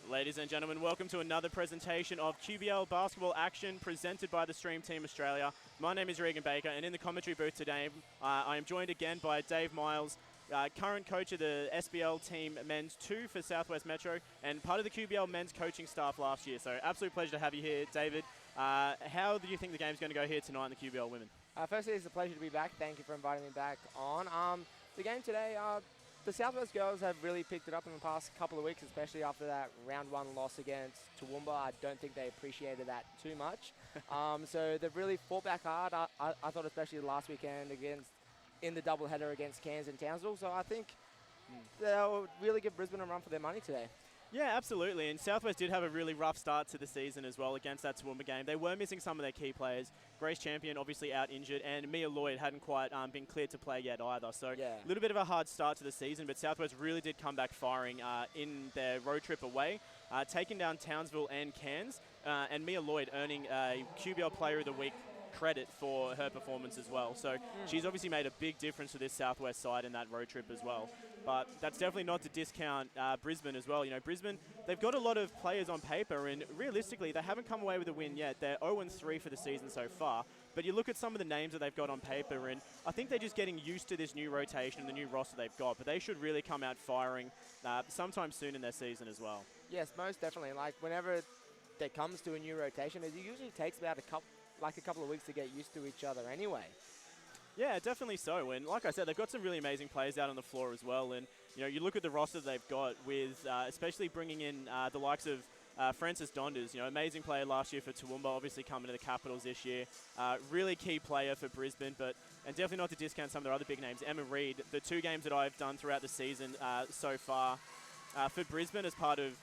Ladies and gentlemen, welcome to another presentation of QBL Basketball Action presented by the Stream Team Australia. My name is Regan Baker, and in the commentary booth today, I am joined again by Dave Miles, current coach of the SBL team Men's 2 for Southwest Metro, and part of the QBL men's coaching staff last year. So absolute pleasure to have you here, David. How do you think the game's going to go here tonight in the QBL Women? Firstly, it's a pleasure to be back. Thank you for inviting me back on. The game today, the Southwest girls have really picked it up in the past couple of weeks, especially after that round 1 loss against Toowoomba. I don't think they appreciated that too much. So they've really fought back hard. I thought especially last weekend in the doubleheader against Cairns and Townsville. So I think they'll really give Brisbane a run for their money today. Yeah, absolutely. And Southwest did have a really rough start to the season as well against that Toowoomba game. They were missing some of their key players. Grace Champion obviously out injured, and Mia Lloyd hadn't quite been cleared to play yet either. So a little bit of a hard start to the season, but Southwest really did come back firing in their road trip away, taking down Townsville and Cairns, and Mia Lloyd earning a QBL Player of the Week credit for her performance as well. So she's obviously made a big difference to this Southwest side in that road trip as well. But that's definitely not to discount Brisbane as well. You know, Brisbane, they've got a lot of players on paper, and realistically, they haven't come away with a win yet. They're 0-3 for the season so far. But you look at some of the names that they've got on paper, and I think they're just getting used to this new rotation and the new roster they've got. But they should really come out firing sometime soon in their season as well. Yes, most definitely. Like, whenever it comes to a new rotation, it usually takes about a couple of weeks to get used to each other anyway. Yeah, definitely so. And like I said, they've got some really amazing players out on the floor as well. And, you know, you look at the roster they've got with especially bringing in the likes of Frances Donders, you know, amazing player last year for Toowoomba, obviously coming to the Capitals this year. Really key player for Brisbane, and definitely not to discount some of their other big names. Emma Reid, the 2 games that I've done throughout the season so far for Brisbane as part of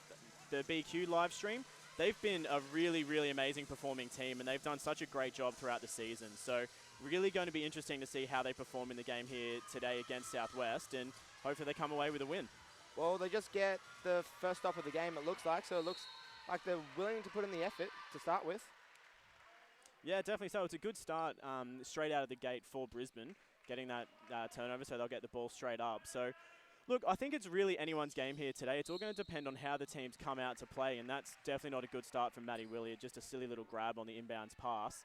the BQ live stream, they've been a really, really amazing performing team, and they've done such a great job throughout the season. So really going to be interesting to see how they perform in the game here today against Southwest, and hopefully they come away with a win. Well, they just get the first stop of the game, it looks like, so it looks like they're willing to put in the effort to start with. Yeah, definitely so. It's a good start straight out of the gate for Brisbane, getting that turnover, so they'll get the ball straight up. So, look, I think it's really anyone's game here today. It's all going to depend on how the teams come out to play, and that's definitely not a good start from Maddie Williard, just a silly little grab on the inbounds pass.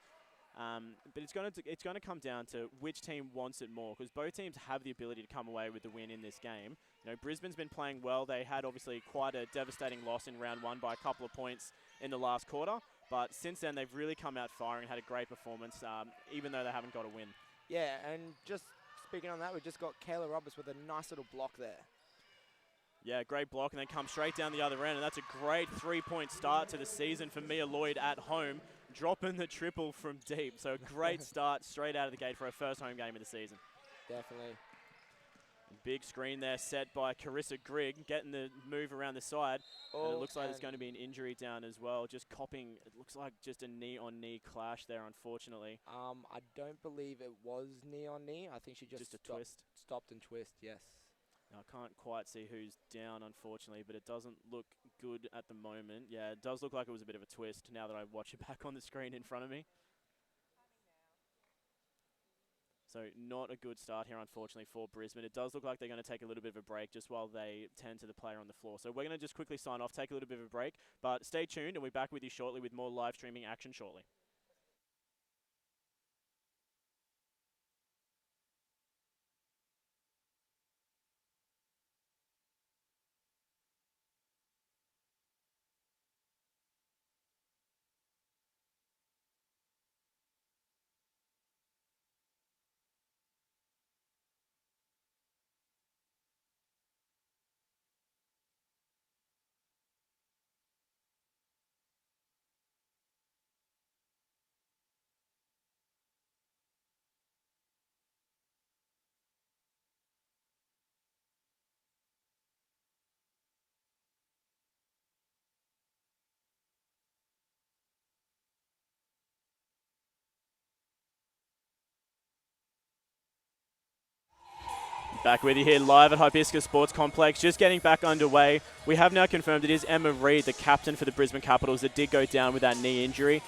But it's going to come down to which team wants it more, because both teams have the ability to come away with the win in this game. You know, Brisbane's been playing well. They had obviously quite a devastating loss in round 1 by a couple of points in the last quarter, but since then they've really come out firing, had a great performance, even though they haven't got a win. Yeah, and just speaking on that, we've just got Kayla Roberts with a nice little block there. Yeah, great block, and then come straight down the other end, and that's a great 3-point start to the season for Mia Lloyd at home, dropping the triple from deep. So great start straight out of the gate for her first home game of the season. Definitely. Big screen there set by Carissa Grigg, getting the move around the side. And it looks like there's going to be an injury down as well. Just copping, it looks like just a knee-on-knee clash there, unfortunately. I don't believe it was knee-on-knee. I think she just stopped and twist, yes. I can't quite see who's down, unfortunately, but it doesn't look good at the moment. Yeah, it does look like it was a bit of a twist now that I watch it back on the screen in front of me. So not a good start here, unfortunately, for Brisbane. It does look like they're going to take a little bit of a break just while they tend to the player on the floor. So we're going to just quickly sign off, take a little bit of a break, but stay tuned, and we'll be back with you shortly with more live streaming action shortly. Back with you here live at Hibiscus Sports Complex, just getting back underway. We have now confirmed it is Emma Reid, the captain for the Brisbane Capitals, that did go down with that knee injury.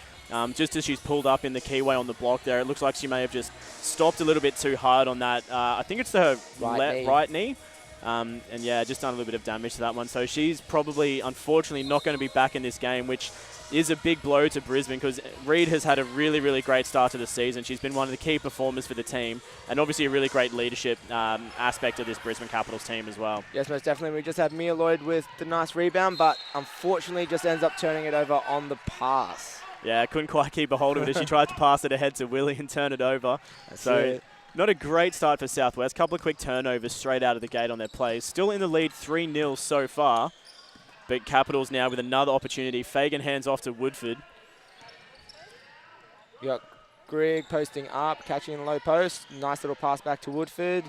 Just as she's pulled up in the keyway on the block there, it looks like she may have just stopped a little bit too hard on that. I think it's her right knee. And yeah, just done a little bit of damage to that one. So she's probably, unfortunately, not going to be back in this game, which is a big blow to Brisbane because Reid has had a really, really great start to the season. She's been one of the key performers for the team and obviously a really great leadership aspect of this Brisbane Capitals team as well. Yes, most definitely. We just had Mia Lloyd with the nice rebound, but unfortunately just ends up turning it over on the pass. Yeah, couldn't quite keep a hold of it as she tried to pass it ahead to Willie and turn it over. Not a great start for Southwest. Couple of quick turnovers straight out of the gate on their plays. Still in the lead 3-0 so far. But Capitals now with another opportunity. Fagan hands off to Woodford. You got Grigg posting up, catching in the low post. Nice little pass back to Woodford.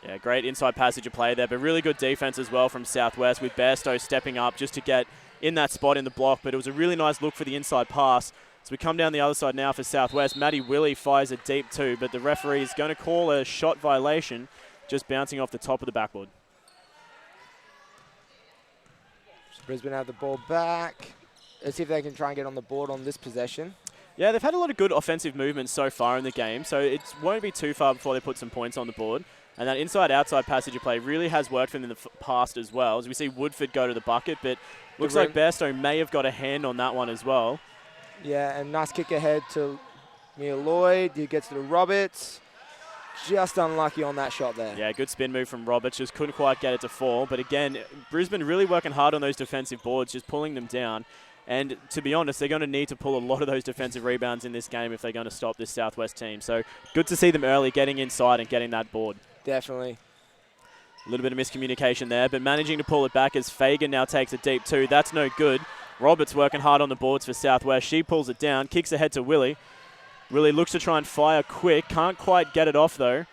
Yeah, great inside passage of play there, but really good defense as well from Southwest with Bairstow stepping up just to get in that spot in the block. But it was a really nice look for the inside pass. So we come down the other side now for Southwest. Maddie Willie fires a deep two, but the referee is going to call a shot violation, just bouncing off the top of the backboard. Brisbane have the ball back. Let's see if they can try and get on the board on this possession. Yeah, they've had a lot of good offensive movements so far in the game, so it won't be too far before they put some points on the board. And that inside-outside passage of play really has worked for them in the past as well. As we see Woodford go to the bucket, but looks like Bairstow may have got a hand on that one as well. Yeah, and nice kick ahead to Mia Lloyd. He gets to Roberts. Just unlucky on that shot there. Yeah, good spin move from Roberts. Just couldn't quite get it to fall. But again, Brisbane really working hard on those defensive boards, just pulling them down. And to be honest, they're going to need to pull a lot of those defensive rebounds in this game if they're going to stop this Southwest team. So good to see them early getting inside and getting that board. Definitely. A little bit of miscommunication there, but managing to pull it back as Fagan now takes a deep two. That's no good. Roberts working hard on the boards for Southwest. She pulls it down, kicks ahead to Willie. Willie looks to try and fire quick. Can't quite get it off, though.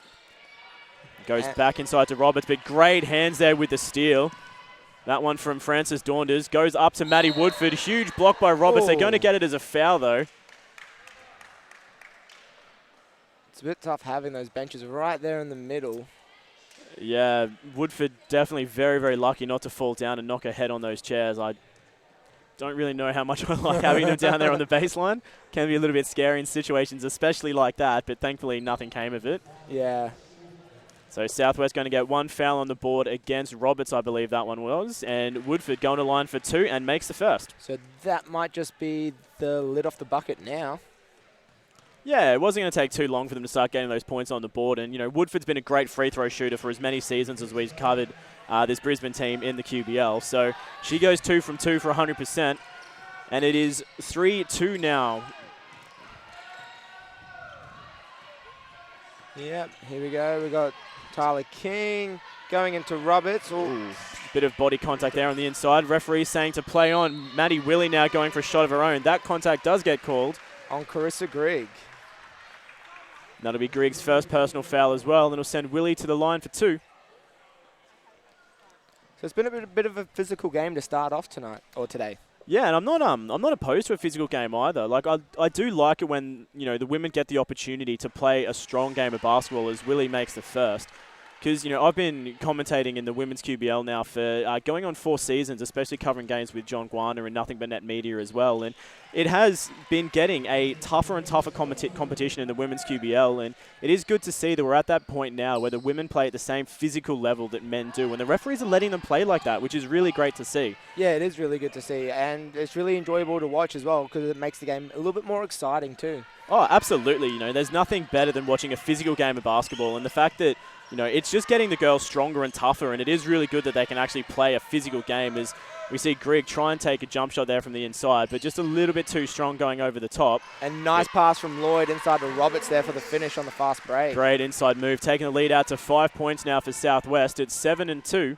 Goes back inside to Roberts, but great hands there with the steal. That one from Francis Daunders. Goes up to Maddie Woodford. Huge block by Roberts. Ooh. They're going to get it as a foul, though. It's a bit tough having those benches right there in the middle. Yeah, Woodford definitely very, very lucky not to fall down and knock her head on those chairs. I don't really know how much I like having them down there on the baseline. Can be a little bit scary in situations, especially like that, but thankfully nothing came of it. Yeah. So Southwest going to get one foul on the board against Roberts, I believe that one was, and Woodford going to line for two and makes the first. So that might just be the lid off the bucket now. Yeah, it wasn't going to take too long for them to start getting those points on the board, and you know Woodford's been a great free throw shooter for as many seasons as we've covered this Brisbane team in the QBL. So she goes 2 from 2 for 100%, and it is 3-2 now. Yep, here we go. We got Tyler King going into Roberts. Ooh. Bit of body contact there on the inside. Referee saying to play on. Maddie Willie now going for a shot of her own. That contact does get called. On Carissa Grigg. That'll be Grigg's first personal foul as well, and it'll send Willie to the line for 2. So it's been a bit of a physical game to start off tonight, or today. Yeah, and I'm not opposed to a physical game either. Like I do like it when the women get the opportunity to play a strong game of basketball, as Willie makes the first. Because I've been commentating in the women's QBL now for going on 4 seasons, especially covering games with John Guarner and Nothing But Net Media as well. And it has been getting a tougher and tougher competition in the women's QBL. And it is good to see that we're at that point now where the women play at the same physical level that men do. And the referees are letting them play like that, which is really great to see. Yeah, it is really good to see. And it's really enjoyable to watch as well because it makes the game a little bit more exciting too. Oh, absolutely. There's nothing better than watching a physical game of basketball. And the fact that it's just getting the girls stronger and tougher, and it is really good that they can actually play a physical game as we see Grigg try and take a jump shot there from the inside, but just a little bit too strong going over the top. And nice pass from Lloyd inside to Roberts there for the finish on the fast break. Great inside move, taking the lead out to 5 points now for Southwest. It's 7-2.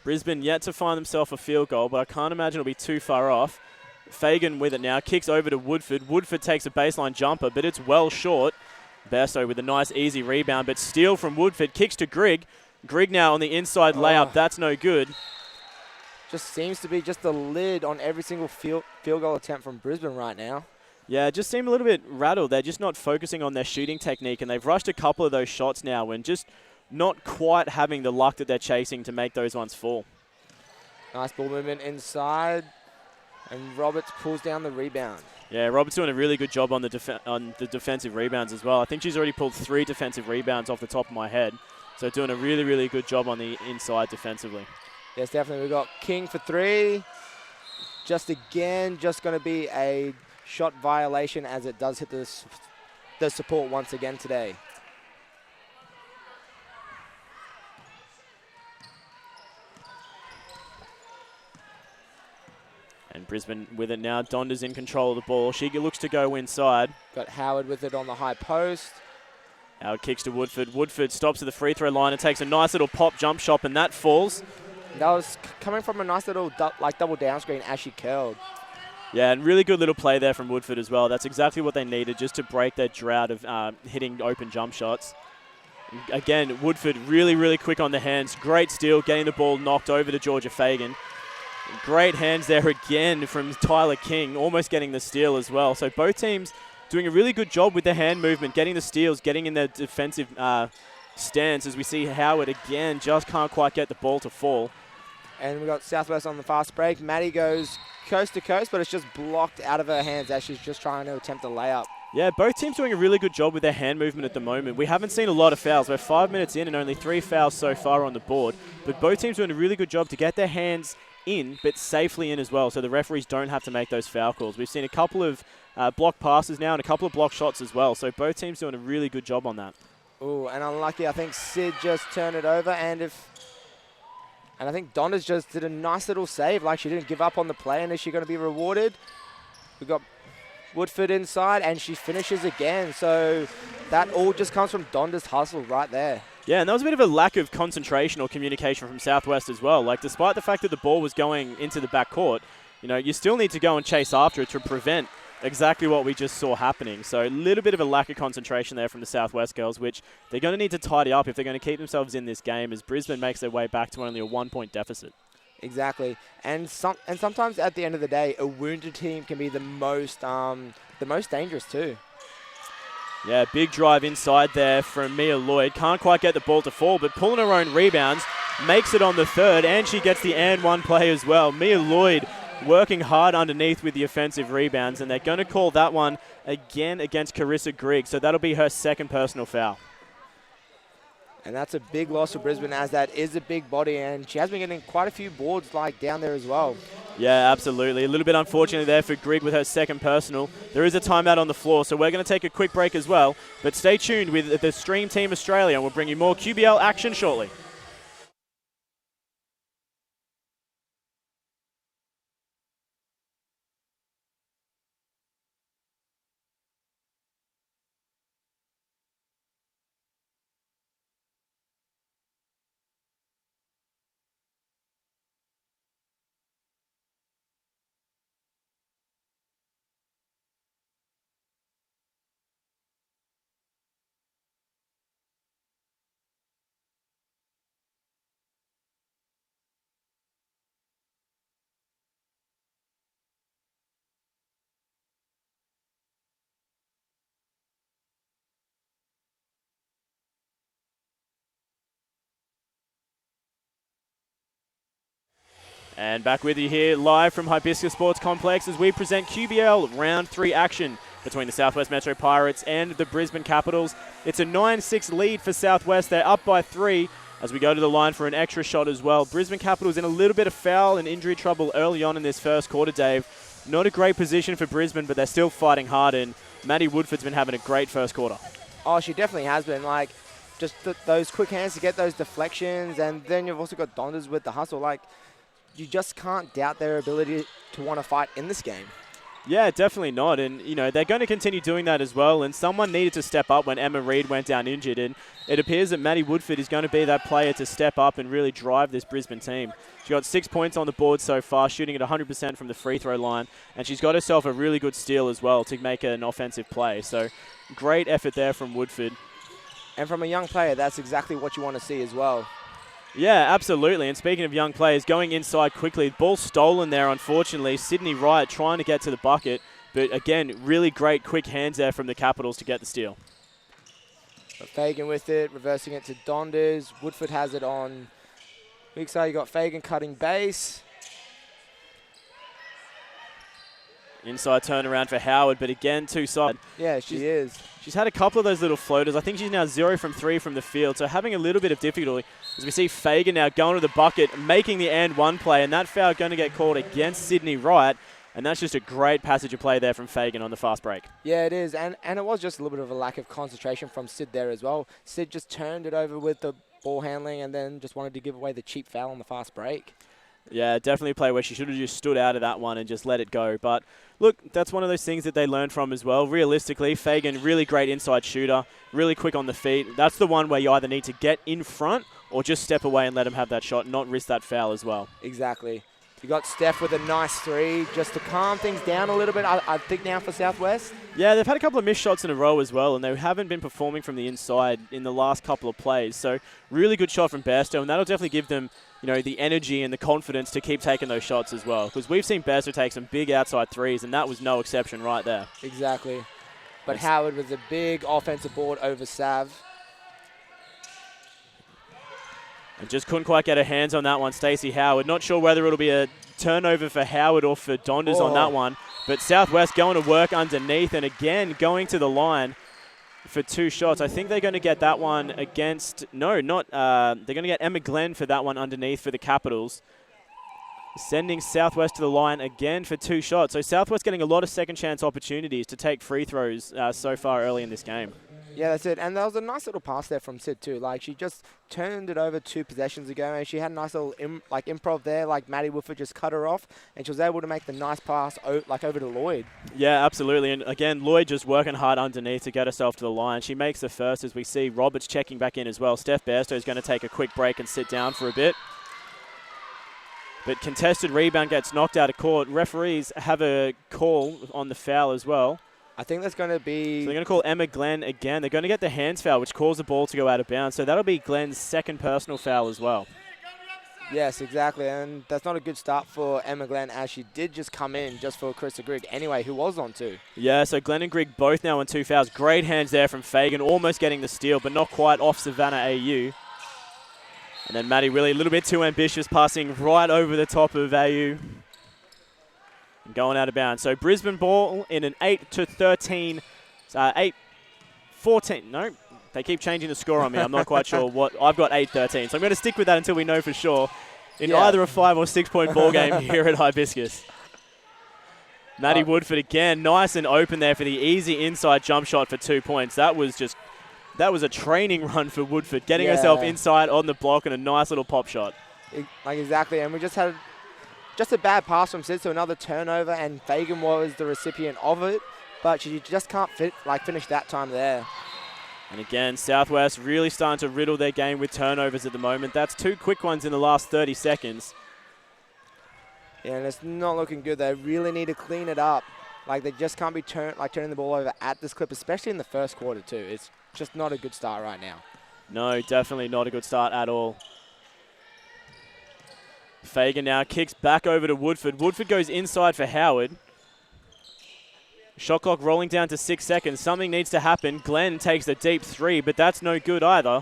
Brisbane yet to find themselves a field goal, but I can't imagine it'll be too far off. Fagan with it now, kicks over to Woodford. Woodford takes a baseline jumper, but it's well short. Bairstow with a nice easy rebound, but steal from Woodford, kicks to Grigg. Grigg now on the inside layup, that's no good. Just seems to be just the lid on every single field goal attempt from Brisbane right now. Yeah, just seem a little bit rattled. They're just not focusing on their shooting technique, and they've rushed a couple of those shots now and just not quite having the luck that they're chasing to make those ones fall. Nice ball movement inside, and Roberts pulls down the rebound. Yeah, Roberts doing a really good job on the defensive rebounds as well. I think she's already pulled 3 defensive rebounds off the top of my head. So doing a really, really good job on the inside defensively. Yes, definitely. We've got King for 3. Just going to be a shot violation as it does hit the support once again today. And Brisbane with it now. Donda's in control of the ball. She looks to go inside. Got Howard with it on the high post. Howard kicks to Woodford. Woodford stops at the free throw line and takes a nice little pop jump shot, and that falls. That was coming from a nice little double down screen as she curled. Yeah, and really good little play there from Woodford as well. That's exactly what they needed just to break their drought of hitting open jump shots. Again, Woodford really, really quick on the hands. Great steal, getting the ball knocked over to Georgia Fagan. Great hands there again from Tyler King, almost getting the steal as well. So both teams doing a really good job with their hand movement, getting the steals, getting in their defensive stance, as we see Howard again just can't quite get the ball to fall. And we've got Southwest on the fast break. Maddie goes coast to coast, but it's just blocked out of her hands as she's just trying to attempt a layup. Yeah, both teams doing a really good job with their hand movement at the moment. We haven't seen a lot of fouls. We're 5 minutes in and only 3 fouls so far on the board. But both teams doing a really good job to get their hands in, but safely in as well, so the referees don't have to make those foul calls. We've seen a couple of block passes now and a couple of block shots as well, so both teams doing a really good job on that. Ooh, and unlucky, I think Sid just turned it over, and I think Donna's just did a nice little save, like she didn't give up on the play, and is she going to be rewarded? We've got Woodford inside, and she finishes again, so that all just comes from Donda's hustle right there. Yeah, and that was a bit of a lack of concentration or communication from Southwest as well. Like, despite the fact that the ball was going into the backcourt, you know, you still need to go and chase after it to prevent exactly what we just saw happening. So a little bit of a lack of concentration there from the Southwest girls, which they're going to need to tidy up if they're going to keep themselves in this game as Brisbane makes their way back to only a 1-point deficit. Exactly. And sometimes at the end of the day, a wounded team can be the most dangerous too. Yeah, big drive inside there from Mia Lloyd. Can't quite get the ball to fall, but pulling her own rebounds, makes it on the third, and she gets the and one play as well. Mia Lloyd working hard underneath with the offensive rebounds, and they're going to call that one again against Carissa Grigg, so that'll be her second personal foul. And that's a big loss for Brisbane, as that is a big body, and she has been getting quite a few boards like down there as well. Yeah, absolutely. A little bit unfortunate there for Grigg with her second personal. There is a timeout on the floor, so we're going to take a quick break as well. But stay tuned with the Stream Team Australia, and we'll bring you more QBL action shortly. And back with you here live from Hibiscus Sports Complex as we present QBL Round 3 action between the Southwest Metro Pirates and the Brisbane Capitals. It's a 9-6 lead for Southwest. They're up by 3 as we go to the line for an extra shot as well. Brisbane Capitals in a little bit of foul and injury trouble early on in this first quarter, Dave. Not a great position for Brisbane, but they're still fighting hard, and Maddie Woodford's been having a great first quarter. Oh, she definitely has been. Like, just those quick hands to get those deflections, and then you've also got Dondas with the hustle. Like, you just can't doubt their ability to want to fight in this game. Yeah, definitely not. And, you know, they're going to continue doing that as well. And someone needed to step up when Emma Reid went down injured. And it appears that Maddie Woodford is going to be that player to step up and really drive this Brisbane team. She got 6 points on the board so far, shooting at 100% from the free throw line. And she's got herself a really good steal as well to make an offensive play. So great effort there from Woodford. And from a young player, that's exactly what you want to see as well. Yeah, absolutely. And speaking of young players, going inside quickly, ball stolen there, unfortunately. Sydney Wright trying to get to the bucket, But again, really great quick hands there from the Capitals to get the steal. Got Fagan with it, reversing it to Donders. Woodford has it on weak side. You got Fagan cutting base. Inside turnaround for Howard, but again, two-side. Yeah, she is. She's had a couple of those little floaters. I think she's now 0 from 3 from the field, so having a little bit of difficulty as we see Fagan now going to the bucket, making the and one play, and that foul going to get called against Sydney Wright, and that's just a great passage of play there from Fagan on the fast break. Yeah, it is, and it was just a little bit of a lack of concentration from Sid there as well. Sid just turned it over with the ball handling and then just wanted to give away the cheap foul on the fast break. Yeah, definitely a play where she should have just stood out of that one and just let it go. But look, that's one of those things that they learn from as well. Realistically, Fagan, really great inside shooter, really quick on the feet. That's the one where you either need to get in front or just step away and let him have that shot, not risk that foul as well. Exactly. You got Steph with a nice three just to calm things down a little bit, I think, now for Southwest. Yeah, they've had a couple of missed shots in a row as well, and they haven't been performing from the inside in the last couple of plays. So really good shot from Bairstow, and that'll definitely give them, you know, the energy and the confidence to keep taking those shots as well. Because we've seen Bairstow take some big outside threes, and that was no exception right there. Exactly. But Howard with a big offensive board over Sav. And just couldn't quite get her hands on that one, Stacey Howard. Not sure whether it'll be a turnover for Howard or for Donders on that one. But Southwest going to work underneath and again going to the line for 2 shots. I think they're going to get that one against, no, not, they're going to get Emma Glenn for that one underneath for the Capitals. Sending Southwest to the line again for 2 shots. So Southwest getting a lot of second chance opportunities to take free throws so far early in this game. Yeah, that's it. And there was a nice little pass there from Sid too. Like, she just turned it over 2 possessions ago, and she had a nice little improv there. Like, Maddie Woodford just cut her off, and she was able to make the nice pass over to Lloyd. Yeah, absolutely. And again, Lloyd just working hard underneath to get herself to the line. She makes the first as we see Roberts checking back in as well. Steph Bairstow is going to take a quick break and sit down for a bit. But contested rebound gets knocked out of court. Referees have a call on the foul as well. I think that's going to be... So they're going to call Emma Glenn again. They're going to get the hands foul, which calls the ball to go out of bounds. So that'll be Glenn's second personal foul as well. Yes, exactly. And that's not a good start for Emma Glenn, as she did just come in just for Krista Grigg anyway, who was on 2. Yeah, so Glenn and Grigg both now on 2 fouls. Great hands there from Fagan, almost getting the steal, but not quite off Savannah AU. And then Maddie really a little bit too ambitious, passing right over the top of AU. And going out of bounds. So Brisbane ball in an 8-13, 8-14. No, they keep changing the score on me. I'm not quite sure what. I've got 8-13. So I'm going to stick with that until we know for sure. In either a 5 or 6 point ball game here at Hibiscus. Maddie Woodford again, nice and open there for the easy inside jump shot for 2 points. That was a training run for Woodford, getting herself inside on the block and a nice little pop shot. Like, exactly, and we just had just a bad pass from Sid, so another turnover, and Fagan was the recipient of it, but she just can't finish that time there. And again, Southwest really starting to riddle their game with turnovers at the moment. That's 2 quick ones in the last 30 seconds. Yeah, and it's not looking good. They really need to clean it up. Like, they just can't be turning the ball over at this clip, especially in the first quarter too. It's just not a good start right now. No, definitely not a good start at all. Fagan now kicks back over to Woodford. Woodford goes inside for Howard. Shot clock rolling down to 6 seconds. Something needs to happen. Glenn takes the deep 3, but that's no good either.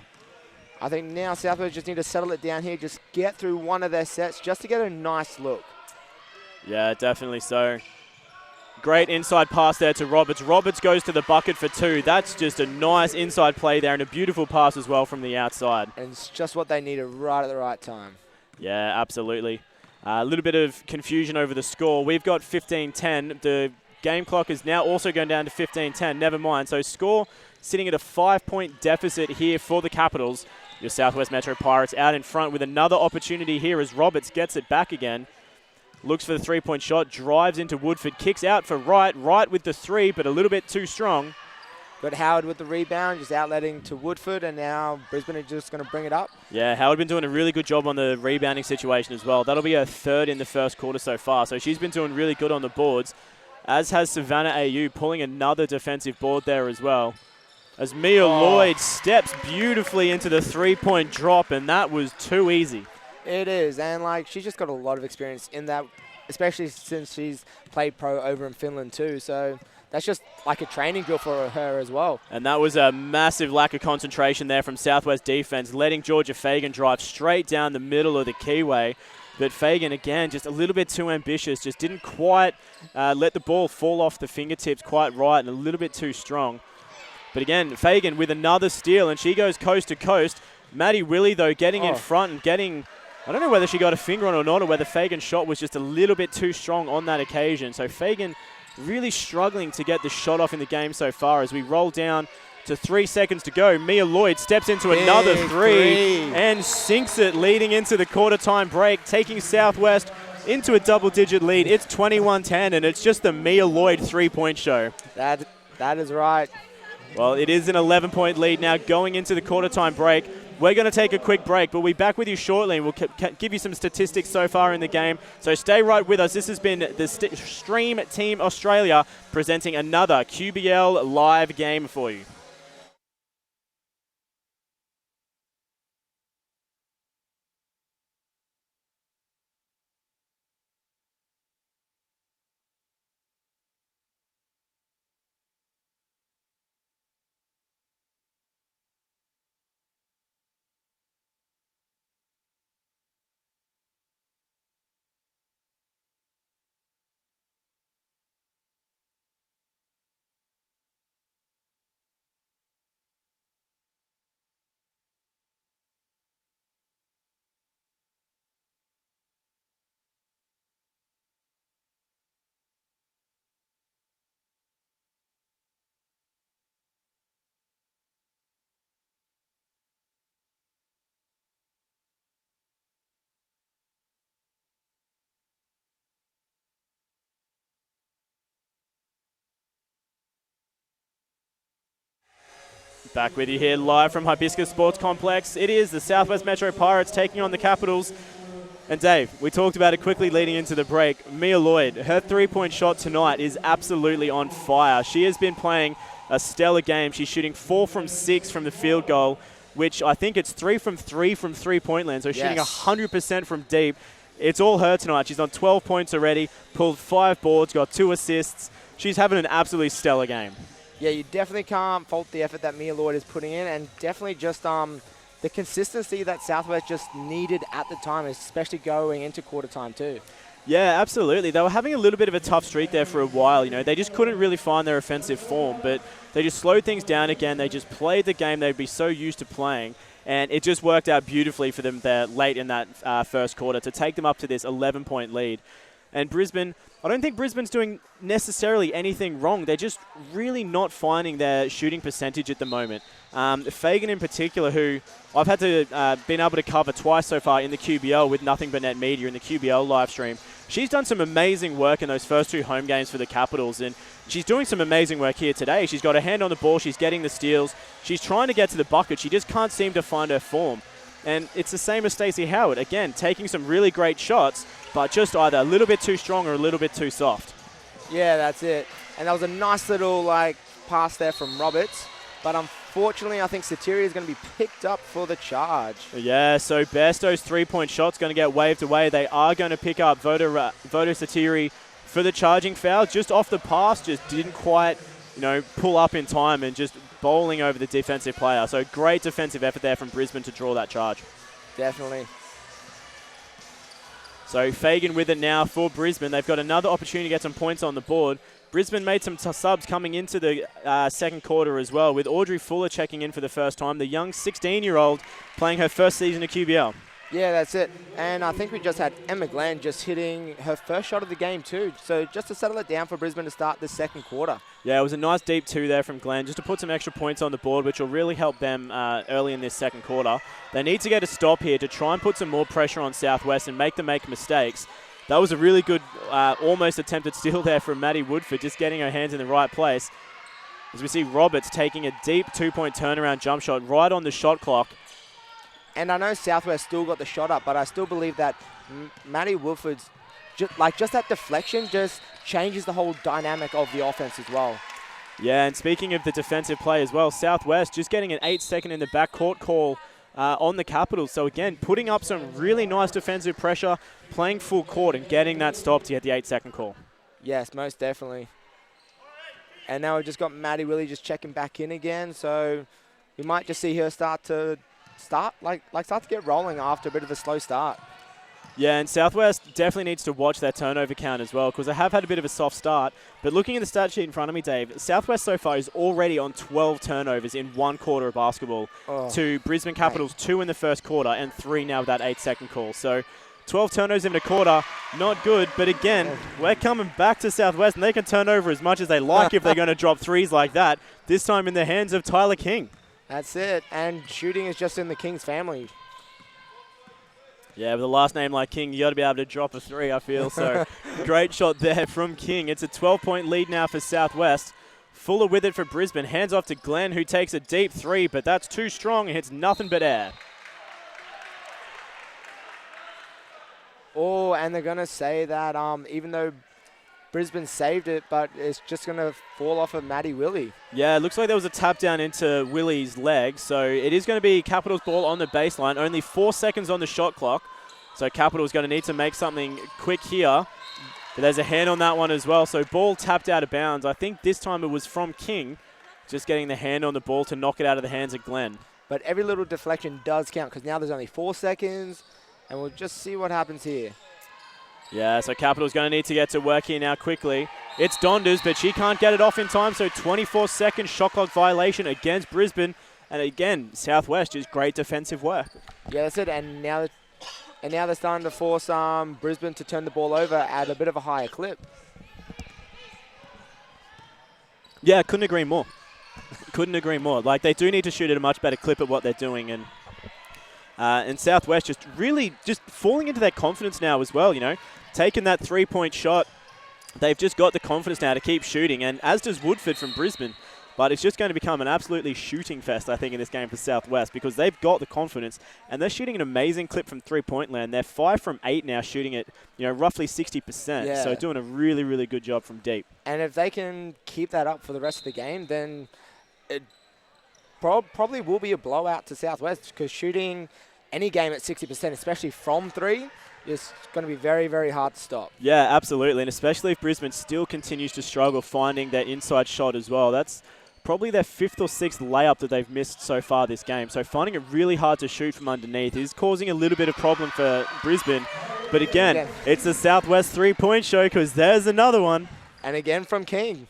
I think now Southwest just need to settle it down here, just get through one of their sets just to get a nice look. Yeah, definitely so. Great inside pass there to Roberts. Roberts goes to the bucket for 2. That's just a nice inside play there and a beautiful pass as well from the outside. And it's just what they needed right at the right time. Yeah, absolutely. A little bit of confusion over the score. We've got 15-10. The game clock is now also going down to 15-10. Never mind. So score sitting at a 5-point deficit here for the Capitals. Your Southwest Metro Pirates out in front with another opportunity here as Roberts gets it back again. Looks for the 3-point shot, drives into Woodford, kicks out for Wright. Wright with the 3, but a little bit too strong. Got Howard with the rebound, just outletting to Woodford, and now Brisbane are just going to bring it up. Yeah, Howard been doing a really good job on the rebounding situation as well. That'll be her 3rd in the first quarter so far, so she's been doing really good on the boards, as has Savannah AU, pulling another defensive board there as well. As Mia Lloyd steps beautifully into the 3-point drop, and that was too easy. It is, and like she's just got a lot of experience in that especially since she's played pro over in Finland too. So that's just like a training drill for her as well. And that was a massive lack of concentration there from Southwest defense, letting Georgia Fagan drive straight down the middle of the keyway. But Fagan, again, just a little bit too ambitious, just didn't quite let the ball fall off the fingertips quite right and a little bit too strong. But again, Fagan with another steal, and she goes coast to coast. Maddie Willie, though, getting in front and getting, I don't know whether she got a finger on it or not, or whether Fagan's shot was just a little bit too strong on that occasion. So Fagan really struggling to get the shot off in the game so far as we roll down to 3 seconds to go. Mia Lloyd steps into another three and sinks it, leading into the quarter-time break, taking Southwest into a double-digit lead. It's 21-10, and it's just the Mia Lloyd three-point show. That is right. Well, it is an 11-point lead now going into the quarter-time break. We're going to take a quick break, but we'll be back with you shortly, and we'll give you some statistics so far in the game. So stay right with us. This has been the Stream Team Australia presenting another QBL live game for you. Back with you here live from Hibiscus Sports Complex. It is the Southwest Metro Pirates taking on the Capitals. And Dave, we talked about it quickly leading into the break. Mia Lloyd, her three-point shot tonight is absolutely on fire. She has been playing a stellar game. She's shooting 4 from 6 from the field goal, which I think it's 3 from 3 from three-point land. So shooting 100% from deep. It's all her tonight. She's on 12 points already, pulled 5 boards, got 2 assists. She's having an absolutely stellar game. Yeah, you definitely can't fault the effort that Mia Lloyd is putting in, and definitely just the consistency that Southwest just needed at the time, especially going into quarter time too. Yeah, absolutely. They were having a little bit of a tough streak there for a while. You know, they just couldn't really find their offensive form, but they just slowed things down again. They just played the game they'd be so used to playing, and it just worked out beautifully for them there late in that first quarter to take them up to this 11-point lead. And Brisbane, I don't think Brisbane's doing necessarily anything wrong. They're just really not finding their shooting percentage at the moment. Fagan in particular, who I've had to been able to cover twice so far in the QBL with Nothing But Net Media in the QBL live stream. She's done some amazing work in those first 2 home games for the Capitals, and she's doing some amazing work here today. She's got her hand on the ball. She's getting the steals. She's trying to get to the bucket. She just can't seem to find her form. And it's the same as Stacey Howard. Again, taking some really great shots, but just either a little bit too strong or a little bit too soft. Yeah, that's it. And that was a nice little pass there from Roberts. But unfortunately, I think Satiri is going to be picked up for the charge. Yeah, so Bairstow's three-point shot's going to get waved away. They are going to pick up Vodo Satiri for the charging foul. Just off the pass, just didn't quite, pull up in time and just bowling over the defensive player. So great defensive effort there from Brisbane to draw that charge. Definitely. So Fagan with it now for Brisbane. They've got another opportunity to get some points on the board. Brisbane made some subs coming into the second quarter as well, with Audrey Fuller checking in for the first time, the young 16-year-old playing her first season of QBL. Yeah, that's it. And I think we just had Emma Glenn just hitting her first shot of the game too. So just to settle it down for Brisbane to start the second quarter. Yeah, it was a nice deep 2 there from Glenn, just to put some extra points on the board, which will really help them early in this second quarter. They need to get a stop here to try and put some more pressure on Southwest and make them make mistakes. That was a really good, almost attempted steal there from Maddie Woodford, just getting her hands in the right place. As we see Roberts taking a deep 2-point turnaround jump shot right on the shot clock. And I know Southwest still got the shot up, but I still believe that Maddie Woodford's, just that deflection just changes the whole dynamic of the offense as well. Yeah, and speaking of the defensive play as well, Southwest just getting an 8-second in the backcourt call on the Capitals. So again, putting up some really nice defensive pressure, playing full court and getting that stop to get the 8-second call. Yes, most definitely. And now we've just got Maddie Willie just checking back in again. So we might just see her start to get rolling after a bit of a slow start. Yeah, and Southwest definitely needs to watch their turnover count as well, because they have had a bit of a soft start. But looking at the stat sheet in front of me, Dave, Southwest so far is already on 12 turnovers in one quarter of basketball to Brisbane Capitals 2 in the first quarter and 3 now with that 8-second call. So 12 turnovers in a quarter, not good. But again, we're coming back to Southwest, and they can turn over as much as they like if they're going to drop threes like that, this time in the hands of Tyler King. That's it, and shooting is just in the King's family. Yeah, with a last name like King, you got to be able to drop a three, I feel. So great shot there from King. It's a 12-point lead now for Southwest. Fuller with it for Brisbane. Hands off to Glenn, who takes a deep three, but that's too strong and hits nothing but air. Oh, and they're going to say that even though Brisbane saved it, but it's just going to fall off of Maddie Willie. Yeah, it looks like there was a tap down into Willie's leg. So it is going to be Capitals ball on the baseline. Only 4 seconds on the shot clock. So Capitals going to need to make something quick here. But there's a hand on that one as well. So ball tapped out of bounds. I think this time it was from King, just getting the hand on the ball to knock it out of the hands of Glenn. But every little deflection does count, because now there's only 4 seconds. And we'll just see what happens here. Yeah, so Capitals going to need to get to work here now quickly. It's Donders, but she can't get it off in time, so 24-second shot clock violation against Brisbane. And again, Southwest is great defensive work. Yeah, that's it. And now they're starting to force Brisbane to turn the ball over at a bit of a higher clip. Yeah, couldn't agree more. Couldn't agree more. Like, they do need to shoot at a much better clip at what they're doing. And Southwest just really just falling into their confidence now as well, you know. Taking that three-point shot, they've just got the confidence now to keep shooting, and as does Woodford from Brisbane. But it's just going to become an absolutely shooting fest, I think, in this game for Southwest, because they've got the confidence, and they're shooting an amazing clip from three-point land. They're 5 from 8 now, shooting at, you know, roughly 60%. Yeah. So doing a really, really good job from deep. And if they can keep that up for the rest of the game, then it probably will be a blowout to Southwest, because shooting any game at 60%, especially from 3, is going to be very, very hard to stop. Yeah, absolutely, and especially if Brisbane still continues to struggle finding their inside shot as well. That's probably their 5th or 6th layup that they've missed so far this game. So finding it really hard to shoot from underneath is causing a little bit of problem for Brisbane. But again, it's the Southwest three-point show, because there's another one. And again from King.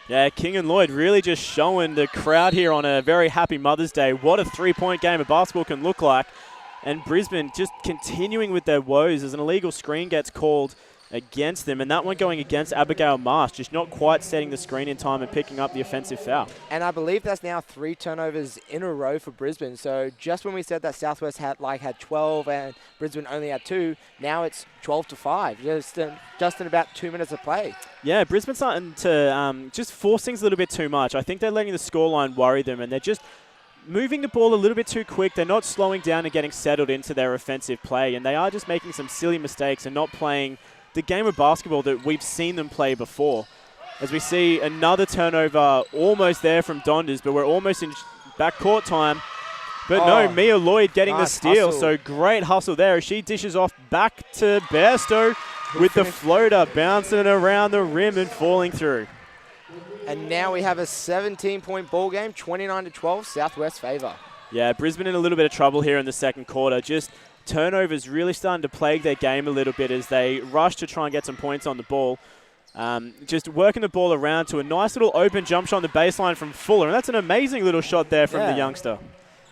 Yeah, King and Lloyd really just showing the crowd here on a very happy Mother's Day what a three-point game of basketball can look like. And Brisbane just continuing with their woes as an illegal screen gets called against them. And that one going against Abigail Marsh, just not quite setting the screen in time and picking up the offensive foul. And I believe that's now 3 turnovers in a row for Brisbane. So just when we said that Southwest had 12 and Brisbane only had 2, now it's 12-5, just in about 2 minutes of play. Yeah, Brisbane's starting to just force things a little bit too much. I think they're letting the scoreline worry them, and they're just moving the ball a little bit too quick. They're not slowing down and getting settled into their offensive play, and they are just making some silly mistakes and not playing the game of basketball that we've seen them play before. As we see another turnover almost there from Donders, but we're almost in backcourt time. But no, Mia Lloyd getting the steal, hustle. So great hustle there as she dishes off back to Bairstow with the floater bouncing around the rim and falling through. And now we have a 17-point ball game, 29-12, Southwest favour. Yeah, Brisbane in a little bit of trouble here in the second quarter. Just turnovers really starting to plague their game a little bit as they rush to try and get some points on the ball. Just working the ball around to a nice little open jump shot on the baseline from Fuller. And that's an amazing little shot there from the youngster.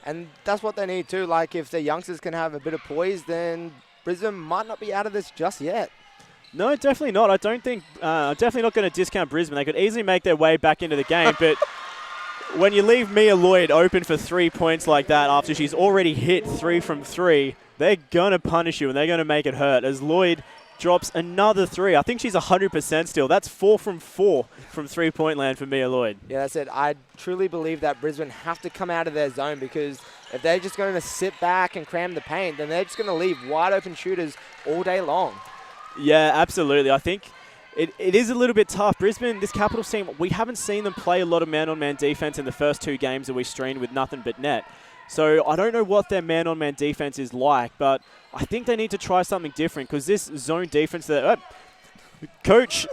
And that's what they need too. Like, if the youngsters can have a bit of poise, then Brisbane might not be out of this just yet. No, definitely not. I don't think, definitely not going to discount Brisbane. They could easily make their way back into the game, but when you leave Mia Lloyd open for 3 points like that after she's already hit 3 from 3, they're going to punish you and they're going to make it hurt as Lloyd drops another 3. I think she's 100% still. That's 4 from 4 from three-point land for Mia Lloyd. Yeah, that's it. I truly believe that Brisbane have to come out of their zone, because if they're just going to sit back and cram the paint, then they're just going to leave wide open shooters all day long. Yeah, absolutely. I think it is a little bit tough. Brisbane, this Capitals team, we haven't seen them play a lot of man-on-man defense in the first 2 games that we streamed with nothing but net. So I don't know what their man-on-man defense is like, but I think they need to try something different because this zone defense that... Coach,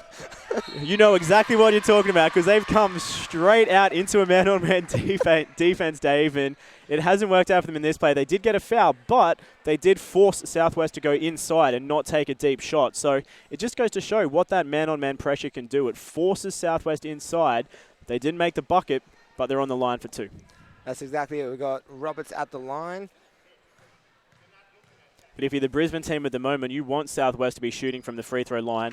you know exactly what you're talking about because they've come straight out into a man-on-man defense, Dave, and it hasn't worked out for them in this play. They did get a foul, but they did force Southwest to go inside and not take a deep shot. So it just goes to show what that man-on-man pressure can do. It forces Southwest inside. They didn't make the bucket, but they're on the line for 2. That's exactly it. We've got Roberts at the line. But if you're the Brisbane team at the moment, you want Southwest to be shooting from the free throw line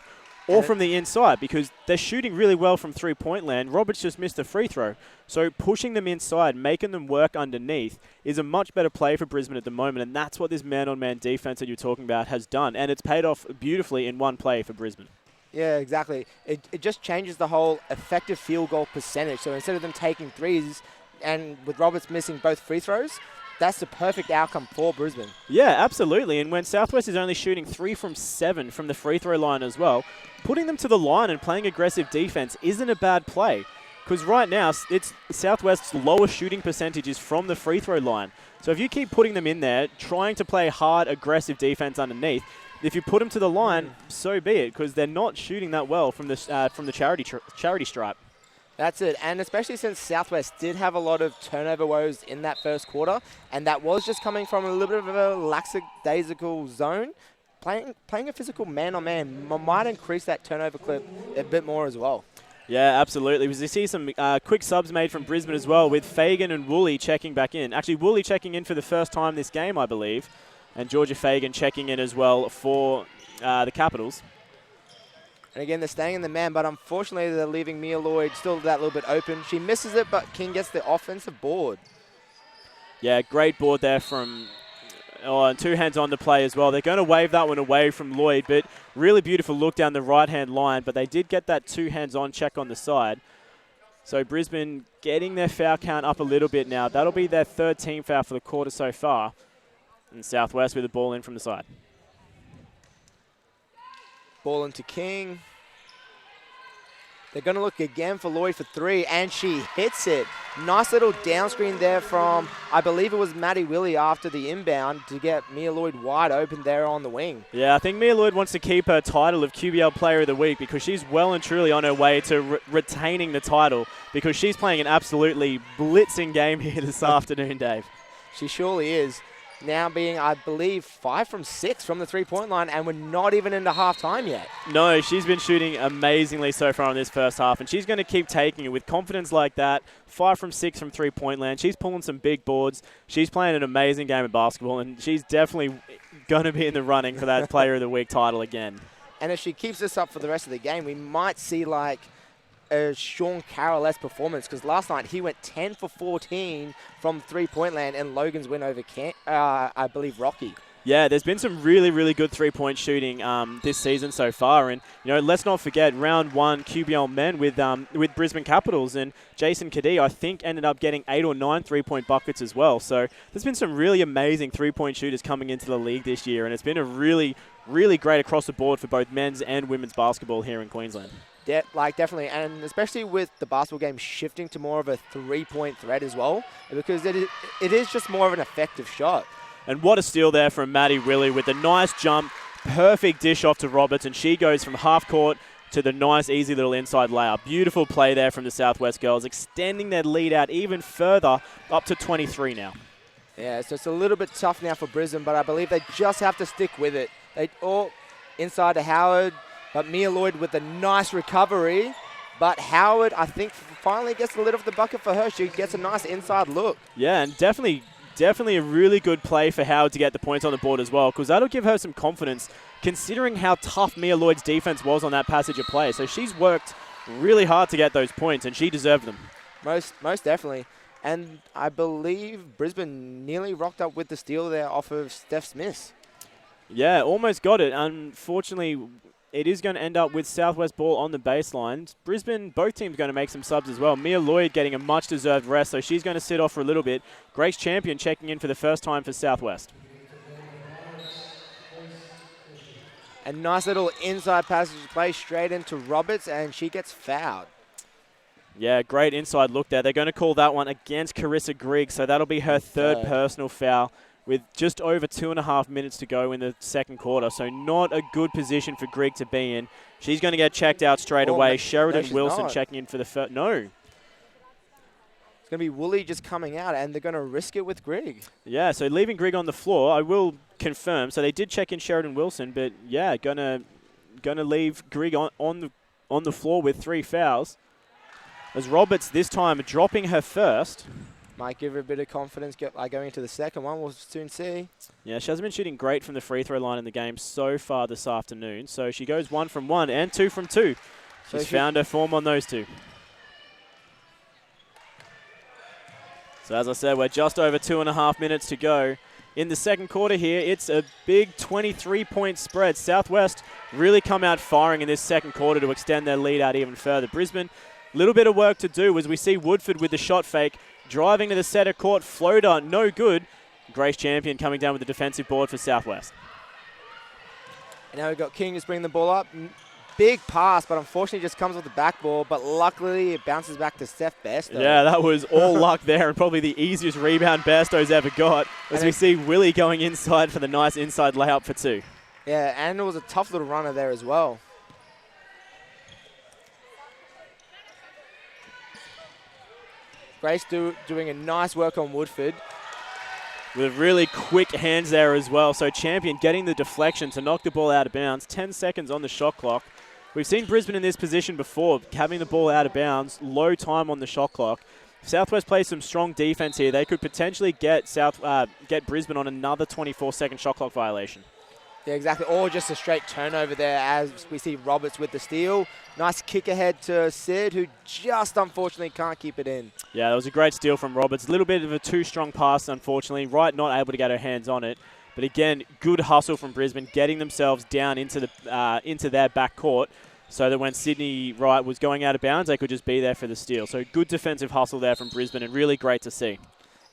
or from the inside because they're shooting really well from three-point land. Roberts just missed the free throw. So pushing them inside, making them work underneath is a much better play for Brisbane at the moment, and that's what this man-on-man defense that you're talking about has done, and it's paid off beautifully in one play for Brisbane. Yeah, exactly. It just changes the whole effective field goal percentage. So instead of them taking threes, and with Roberts missing both free throws, that's the perfect outcome for Brisbane. Yeah, absolutely. And when Southwest is only shooting 3 from 7 from the free throw line as well, putting them to the line and playing aggressive defense isn't a bad play. Because right now, it's Southwest's lowest shooting percentage is from the free throw line. So if you keep putting them in there, trying to play hard, aggressive defense underneath, if you put them to the line, so be it, because they're not shooting that well from the charity stripe. That's it, and especially since Southwest did have a lot of turnover woes in that first quarter, and that was just coming from a little bit of a lackadaisical zone, playing a physical man-on-man might increase that turnover clip a bit more as well. Yeah, absolutely. Because you see some quick subs made from Brisbane as well, with Fagan and Woolley checking back in. Actually, Woolley checking in for the first time this game, I believe, and Georgia Fagan checking in as well for the Capitals. And again, they're staying in the man, but unfortunately they're leaving Mia Lloyd still that little bit open. She misses it, but King gets the offensive board. Yeah, great board there from... Oh, and 2 hands on the play as well. They're going to wave that one away from Lloyd, but really beautiful look down the right-hand line, but they did get that 2 hands on check on the side. So Brisbane getting their foul count up a little bit now. That'll be their 3rd team foul for the quarter so far. And Southwest with the ball in from the side. Ball into King. They're going to look again for Lloyd for 3, and she hits it. Nice little down screen there from, I believe it was Maddie Willie after the inbound to get Mia Lloyd wide open there on the wing. Yeah, I think Mia Lloyd wants to keep her title of QBL Player of the Week because she's well and truly on her way to retaining the title because she's playing an absolutely blitzing game here this afternoon, Dave. She surely is. Now being, I believe, 5 from 6 from the three-point line, and we're not even into halftime yet. No, she's been shooting amazingly so far in this first half, and she's going to keep taking it with confidence like that. 5 from 6 from three-point land. She's pulling some big boards. She's playing an amazing game of basketball, and she's definitely going to be in the running for that Player of the Week title again. And if she keeps this up for the rest of the game, we might see like a Sean Carroll-esque performance, because last night he went 10 for 14 from three-point land and Logan's win over, I believe, Rocky. Yeah, there's been some really, really good three-point shooting this season so far. And, you know, let's not forget round 1 QBL men with Brisbane Capitals. And Jason Cadee, I think, ended up getting 8 or 9 three-point buckets as well. So there's been some really amazing three-point shooters coming into the league this year. And it's been a really, really great across the board for both men's and women's basketball here in Queensland. Definitely, and especially with the basketball game shifting to more of a three-point threat as well, because it is just more of an effective shot. And what a steal there from Maddie Willie with a nice jump, perfect dish off to Roberts, and she goes from half court to the nice, easy little inside layup. Beautiful play there from the Southwest girls, extending their lead out even further, up to 23 now. Yeah, so it's a little bit tough now for Brisbane, but I believe they just have to stick with it. They all inside to Howard. But Mia Lloyd with a nice recovery. But Howard, I think, finally gets the lid off the bucket for her. She gets a nice inside look. Yeah, and definitely a really good play for Howard to get the points on the board as well, because that'll give her some confidence, considering how tough Mia Lloyd's defense was on that passage of play. So she's worked really hard to get those points, and she deserved them. Most definitely. And I believe Brisbane nearly rocked up with the steal there off of Steph Smith. Yeah, almost got it. Unfortunately, it is going to end up with Southwest ball on the baseline. Brisbane, both teams going to make some subs as well. Mia Lloyd getting a much-deserved rest, so she's going to sit off for a little bit. Grace Champion checking in for the first time for Southwest. A nice little inside passage play straight into Roberts, and she gets fouled. Yeah, great inside look there. They're going to call that one against Carissa Grigg, so that'll be her third personal foul with just over 2.5 minutes to go in the second quarter. So not a good position for Grigg to be in. She's going to get checked out straight away. Sheridan Wilson checking in for the first. No. It's going to be Woolley just coming out, and they're going to risk it with Grigg. Yeah, so leaving Grigg on the floor, I will confirm. So they did check in Sheridan Wilson, but yeah, gonna leave Grigg on the floor with 3 fouls. As Roberts this time dropping her first. Might give her a bit of confidence going into the second one. We'll soon see. Yeah, she hasn't been shooting great from the free throw line in the game so far this afternoon. So she goes 1 from 1 and 2 from 2. She's found her form on those 2. So as I said, we're just over 2.5 minutes to go. In the second quarter here, it's a big 23-point spread. Southwest really come out firing in this second quarter to extend their lead out even further. Brisbane, little bit of work to do as we see Woodford with the shot fake, driving to the center court, floater, no good. Grace Champion coming down with the defensive board for Southwest. And now we've got King just bringing the ball up. Big pass, but unfortunately just comes with the back ball, but luckily it bounces back to Steph Bairstow. Yeah, that was all luck there, and probably the easiest rebound Bairstow's ever got, as we see Willie going inside for the nice inside layup for 2. Yeah, and it was a tough little runner there as well. Grace doing a nice work on Woodford. With really quick hands there as well. So Champion getting the deflection to knock the ball out of bounds. 10 seconds on the shot clock. We've seen Brisbane in this position before, having the ball out of bounds, low time on the shot clock. If Southwest plays some strong defense here, they could potentially get Brisbane on another 24-second shot clock violation. Yeah, exactly. Or just a straight turnover there as we see Roberts with the steal. Nice kick ahead to Sid, who just unfortunately can't keep it in. Yeah, that was a great steal from Roberts. A little bit of a too strong pass, unfortunately. Wright not able to get her hands on it. But again, good hustle from Brisbane, getting themselves down into their back court so that when Sydney Wright was going out of bounds, they could just be there for the steal. So good defensive hustle there from Brisbane and really great to see.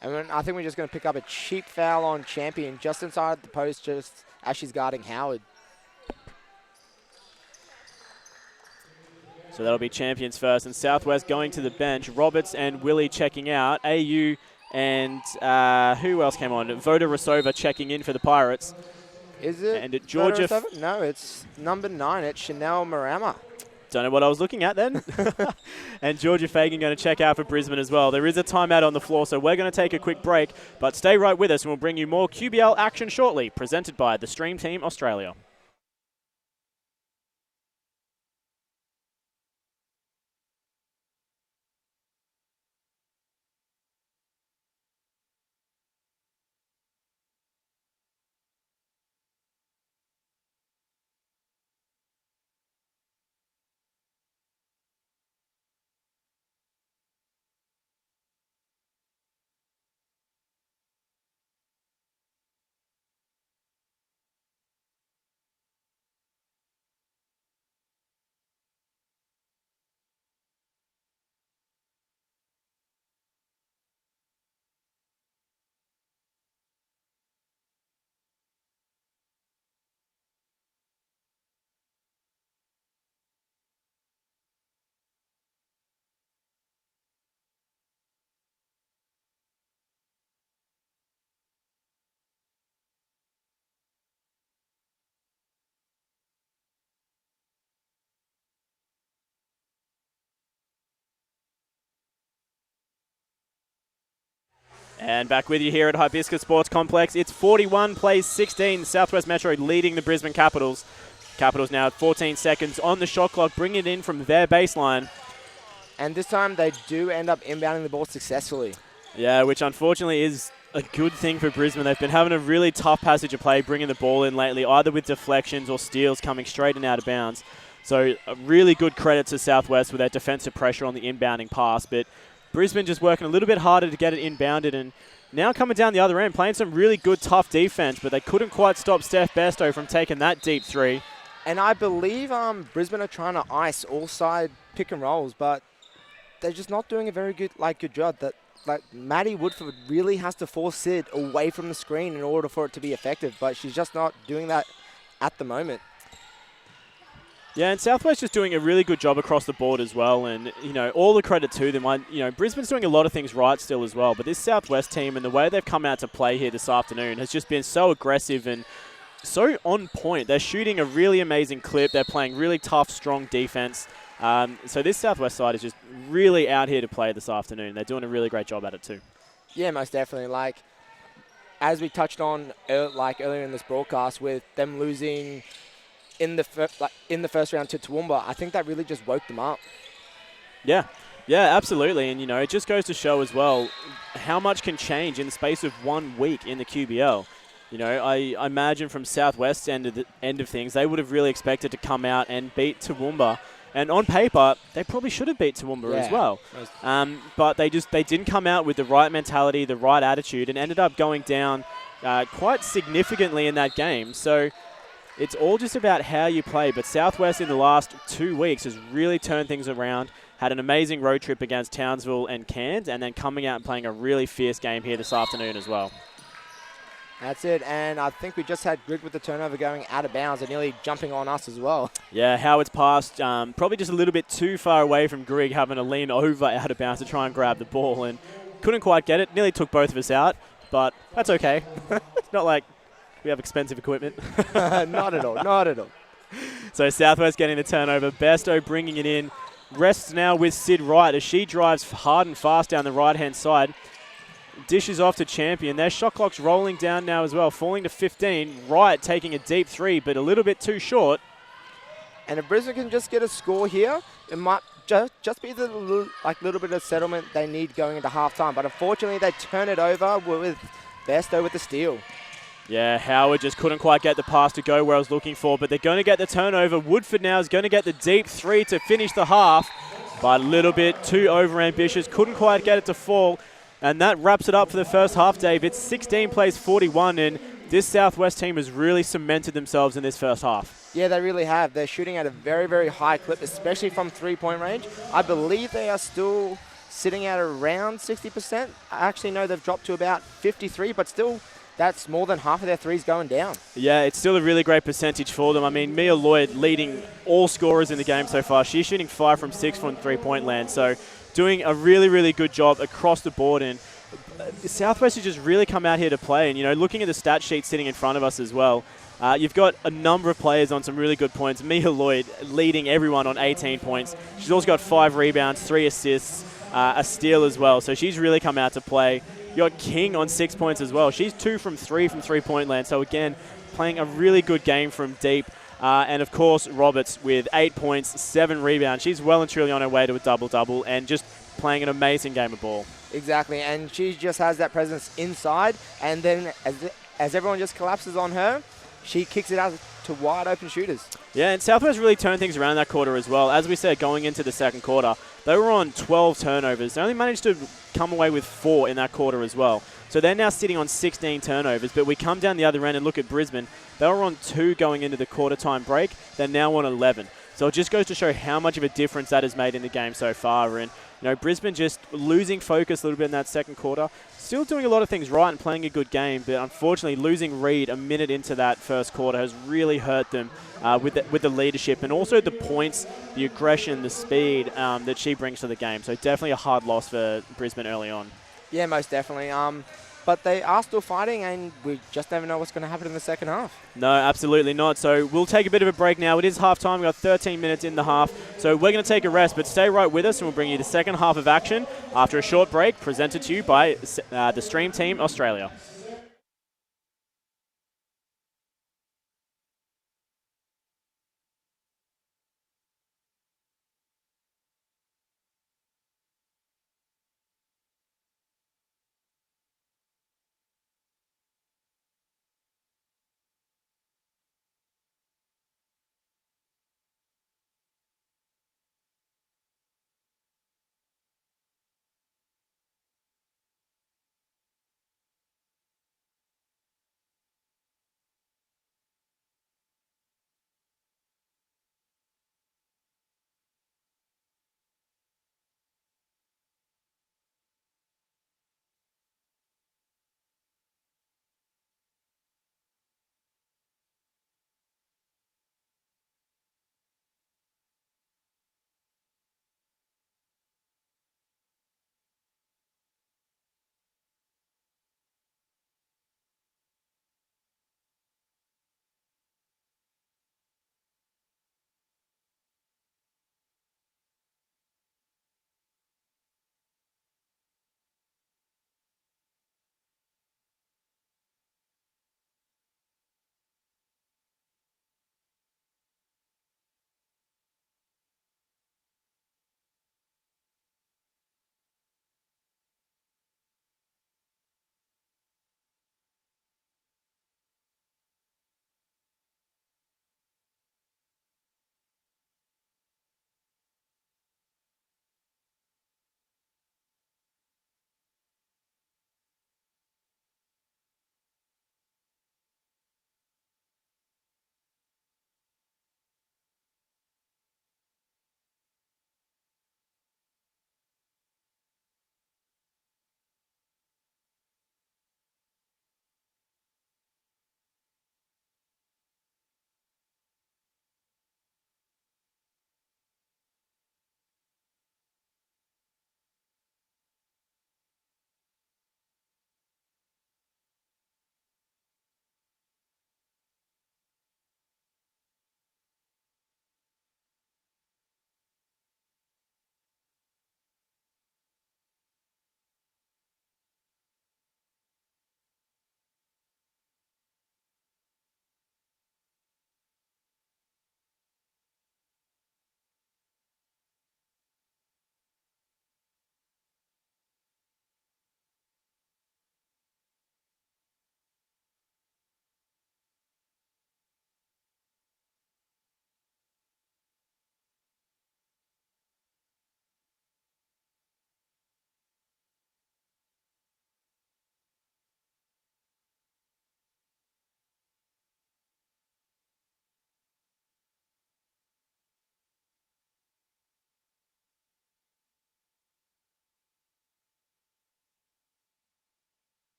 And I think we're just going to pick up a cheap foul on Champion just inside the post, just as she's guarding Howard. So that'll be Champions first, and Southwest going to the bench. Roberts and Willie checking out. AU and who else came on? Voda Rasova checking in for the Pirates. Is it? And Georgia? No, it's number 9. It's Chanel Marama. Don't know what I was looking at then. And Georgia Fagan going to check out for Brisbane as well. There is a timeout on the floor, so we're going to take a quick break. But stay right with us and we'll bring you more QBL action shortly, presented by the Stream Team Australia. And back with you here at Hibiscus Sports Complex. It's 41 plays 16. Southwest Metro leading the Brisbane Capitals. Capitals now at 14 seconds on the shot clock, bringing it in from their baseline. And this time they do end up inbounding the ball successfully. Yeah, which unfortunately is a good thing for Brisbane. They've been having a really tough passage of play bringing the ball in lately, either with deflections or steals coming straight and out of bounds. So a really good credit to Southwest with their defensive pressure on the inbounding pass. But Brisbane just working a little bit harder to get it inbounded, and now coming down the other end, playing some really good, tough defense, but they couldn't quite stop Steph Bairstow from taking that deep 3. And I believe Brisbane are trying to ice all side pick and rolls, but they're just not doing a very good job. Maddie Woodford really has to force Sid away from the screen in order for it to be effective, but she's just not doing that at the moment. Yeah, and Southwest just doing a really good job across the board as well, and all the credit to them. Brisbane's doing a lot of things right still as well, but this Southwest team and the way they've come out to play here this afternoon has just been so aggressive and so on point. They're shooting a really amazing clip. They're playing really tough, strong defense. So this Southwest side is just really out here to play this afternoon. They're doing a really great job at it too. Yeah, most definitely. As we touched on earlier in this broadcast, with them losing in the first round to Toowoomba, I think that really just woke them up. Yeah, absolutely. And, it just goes to show as well how much can change in the space of 1 week in the QBL. I imagine from Southwest's end of things, they would have really expected to come out and beat Toowoomba. And on paper, they probably should have beat Toowoomba as well. But they didn't come out with the right mentality, the right attitude, and ended up going down quite significantly in that game. So it's all just about how you play. But Southwest in the last 2 weeks has really turned things around, had an amazing road trip against Townsville and Cairns, and then coming out and playing a really fierce game here this afternoon as well. That's it, and I think we just had Grig with the turnover going out of bounds and nearly jumping on us as well. Yeah, Howard's passed, probably just a little bit too far away from Grig, having to lean over out of bounds to try and grab the ball, and couldn't quite get it. Nearly took both of us out, but that's okay. It's not like we have expensive equipment. Not at all. So Southwest getting the turnover. Bairstow bringing it in. Rests now with Sid Wright as she drives hard and fast down the right-hand side. Dishes off to Champion. Their shot clock's rolling down now as well, falling to 15. Wright taking a deep three, but a little bit too short. And if Brisbane can just get a score here, it might just be the little bit of settlement they need going into halftime. But unfortunately, they turn it over with Bairstow with the steal. Yeah, Howard just couldn't quite get the pass to go where I was looking for, but they're going to get the turnover. Woodford now is going to get the deep three to finish the half, but a little bit too overambitious. Couldn't quite get it to fall. And that wraps it up for the first half, Dave. It's 16 plays 41, and this Southwest team has really cemented themselves in this first half. Yeah, they really have. They're shooting at a very, very high clip, especially from three-point range. I believe they are still sitting at around 60%. I actually know they've dropped to about 53, but still, that's more than half of their threes going down. Yeah, it's still a really great percentage for them. I mean, Mia Lloyd leading all scorers in the game so far. She's shooting 5 from 6 from three-point land, so doing a really, really good job across the board. And Southwest has just really come out here to play. And, looking at the stat sheet sitting in front of us as well, you've got a number of players on some really good points. Mia Lloyd leading everyone on 18 points. She's also got 5 rebounds, 3 assists, a steal as well. So she's really come out to play. You got King on 6 points as well. She's 2 from 3 from three-point land. So, again, playing a really good game from deep. And, of course, Roberts with 8 points, 7 rebounds. She's well and truly on her way to a double-double and just playing an amazing game of ball. Exactly, and she just has that presence inside, and then as everyone just collapses on her, she kicks it out to wide-open shooters. Yeah, and Southwest really turned things around in that quarter as well. As we said, going into the second quarter, they were on 12 turnovers. They only managed to come away with 4 in that quarter as well. So they're now sitting on 16 turnovers, but we come down the other end and look at Brisbane. They were on 2 going into the quarter-time break. They're now on 11. So it just goes to show how much of a difference that has made in the game so far. And, Brisbane just losing focus a little bit in that second quarter. Still doing a lot of things right and playing a good game, but unfortunately losing Reed a minute into that first quarter has really hurt them with the leadership and also the points, the aggression, the speed that she brings to the game. So definitely a hard loss for Brisbane early on. Yeah, most definitely. But they are still fighting, and we just never know what's going to happen in the second half. No, absolutely not. So we'll take a bit of a break now. It is halftime. We've got 13 minutes in the half. So we're going to take a rest, but stay right with us, and we'll bring you the second half of action after a short break presented to you by the Stream Team Australia.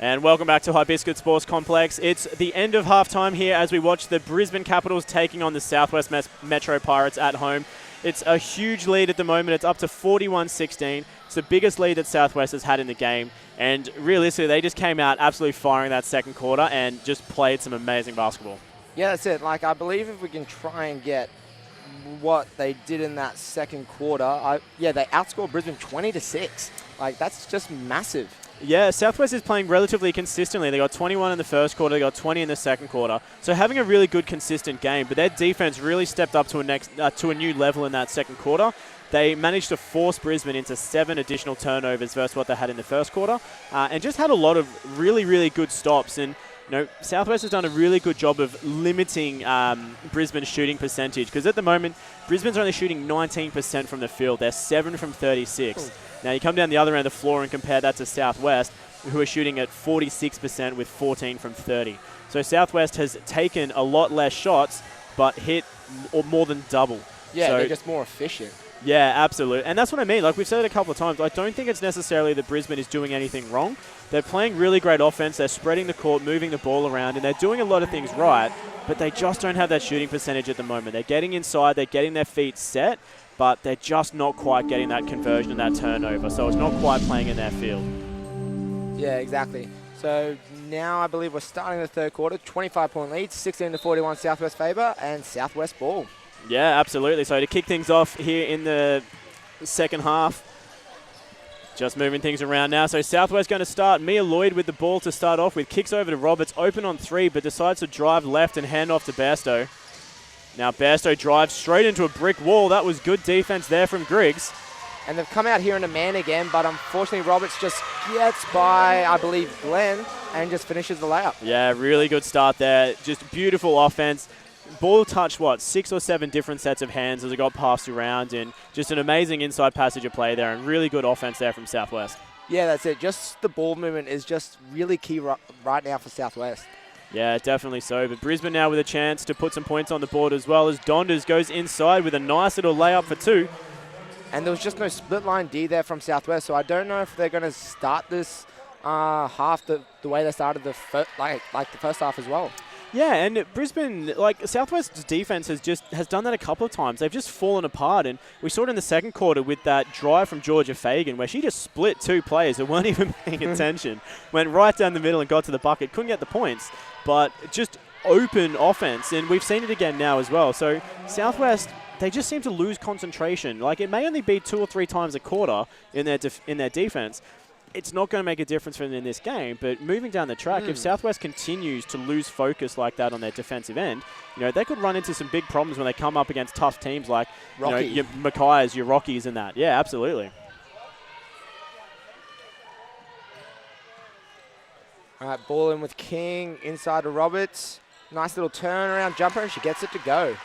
And welcome back to Hibiscus Sports Complex. It's the end of halftime here as we watch the Brisbane Capitals taking on the Southwest Metro Pirates at home. It's a huge lead at the moment. It's up to 41-16. It's the biggest lead that Southwest has had in the game. And realistically, they just came out absolutely firing that second quarter and just played some amazing basketball. Yeah, that's it. Like, I believe if we can try and get what they did in that second quarter, they outscored Brisbane 20-6. Like, that's just massive. Yeah, Southwest is playing relatively consistently. They got 21 in the first quarter, they got 20 in the second quarter. So having a really good, consistent game, but their defense really stepped up to a new level in that second quarter. They managed to force Brisbane into 7 additional turnovers versus what they had in the first quarter, and just had a lot of really, really good stops. And Southwest has done a really good job of limiting Brisbane's shooting percentage, because at the moment, Brisbane's only shooting 19% from the field. They're 7 from 36. Ooh. Now, you come down the other end of the floor and compare that to Southwest, who are shooting at 46% with 14 from 30. So Southwest has taken a lot less shots, but hit more than double. Yeah, so they're just more efficient. Yeah, absolutely. And that's what I mean. Like we've said it a couple of times, I don't think it's necessarily that Brisbane is doing anything wrong. They're playing really great offense. They're spreading the court, moving the ball around, and they're doing a lot of things right, but they just don't have that shooting percentage at the moment. They're getting inside, they're getting their feet set, but they're just not quite getting that conversion and that turnover. So it's not quite playing in their field. Yeah, exactly. So now I believe we're starting the third quarter. 25-point lead, 16-41 Southwest favour, and Southwest ball. Yeah, absolutely. So to kick things off here in the second half, just moving things around now. So Southwest going to start. Mia Lloyd with the ball to start off with. Kicks over to Roberts, open on 3, but decides to drive left and hand off to Bairstow. Now Bairstow drives straight into a brick wall. That was good defense there from Griggs. And they've come out here in a man again, but unfortunately Roberts just gets by, I believe, Glenn, and just finishes the layup. Yeah, really good start there. Just beautiful offense. Ball touched, 6 or 7 different sets of hands as it got passed around, and just an amazing inside passage of play there, and really good offense there from Southwest. Yeah, that's it. Just the ball movement is just really key right now for Southwest. Yeah, definitely so. But Brisbane now with a chance to put some points on the board as well, as Donders goes inside with a nice little layup for 2. And there was just no split line D there from Southwest, so I don't know if they're going to start this half the way they started the first half as well. Yeah, and Brisbane, Southwest's defense has done that a couple of times. They've just fallen apart, and we saw it in the second quarter with that drive from Georgia Fagan where she just split 2 players that weren't even paying attention. Went right down the middle and got to the bucket. Couldn't get the points, but just open offense, and we've seen it again now as well. So Southwest, they just seem to lose concentration. Like, it may only be 2 or 3 times a quarter in their defense. It's not going to make a difference for them in this game, but moving down the track, if Southwest continues to lose focus like that on their defensive end, they could run into some big problems when they come up against tough teams like your Mackay's, your Rockies and that. Yeah, absolutely. All right, ball in with King, inside to Roberts. Nice little turnaround jumper, and she gets it to go.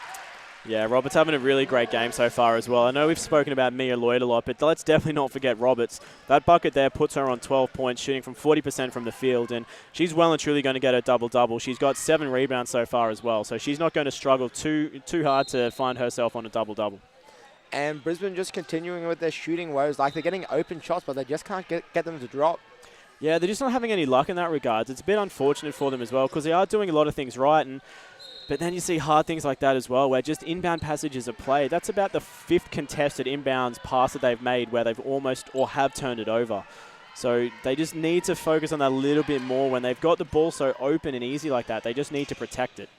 Yeah, Roberts having a really great game so far as well. I know we've spoken about Mia Lloyd a lot, but let's definitely not forget Roberts. That bucket there puts her on 12 points, shooting from 40% from the field, and she's well and truly going to get a double-double. She's got 7 rebounds so far as well, so she's not going to struggle too hard to find herself on a double-double. And Brisbane just continuing with their shooting woes. Like, they're getting open shots, but they just can't get them to drop. Yeah, they're just not having any luck in that regard. It's a bit unfortunate for them as well, because they are doing a lot of things right, but then you see hard things like that as well, where just inbound passages are played. That's about the 5th contested inbounds pass that they've made where they've almost or have turned it over. So they just need to focus on that a little bit more. When they've got the ball so open and easy like that, they just need to protect it.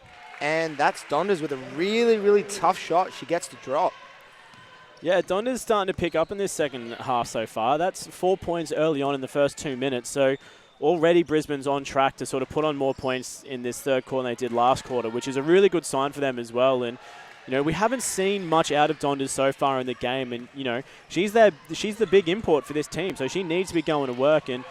And that's Donders with a really, really tough shot. She gets to drop. Yeah, Donders starting to pick up in this second half so far. That's 4 points early on in the first 2 minutes. So already Brisbane's on track to sort of put on more points in this third quarter than they did last quarter, which is a really good sign for them as well. And, we haven't seen much out of Donders so far in the game. And, she's the big import for this team, so she needs to be going to work. And,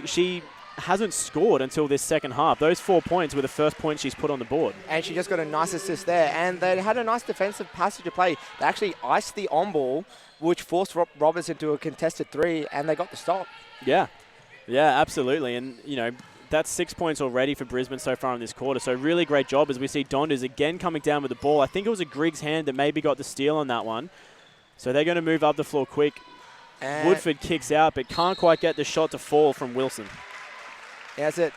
she hasn't scored until this second half. Those 4 points were the first points she's put on the board. And she just got a nice assist there. And they had a nice defensive passage of play. They actually iced the on-ball, which forced Roberts into a contested 3, and they got the stop. Yeah. Yeah, absolutely. And, that's 6 points already for Brisbane so far in this quarter. So really great job as we see Donders again coming down with the ball. I think it was a Griggs hand that maybe got the steal on that one. So they're going to move up the floor quick. And Woodford kicks out, but can't quite get the shot to fall from Wilson. Yeah, that's it.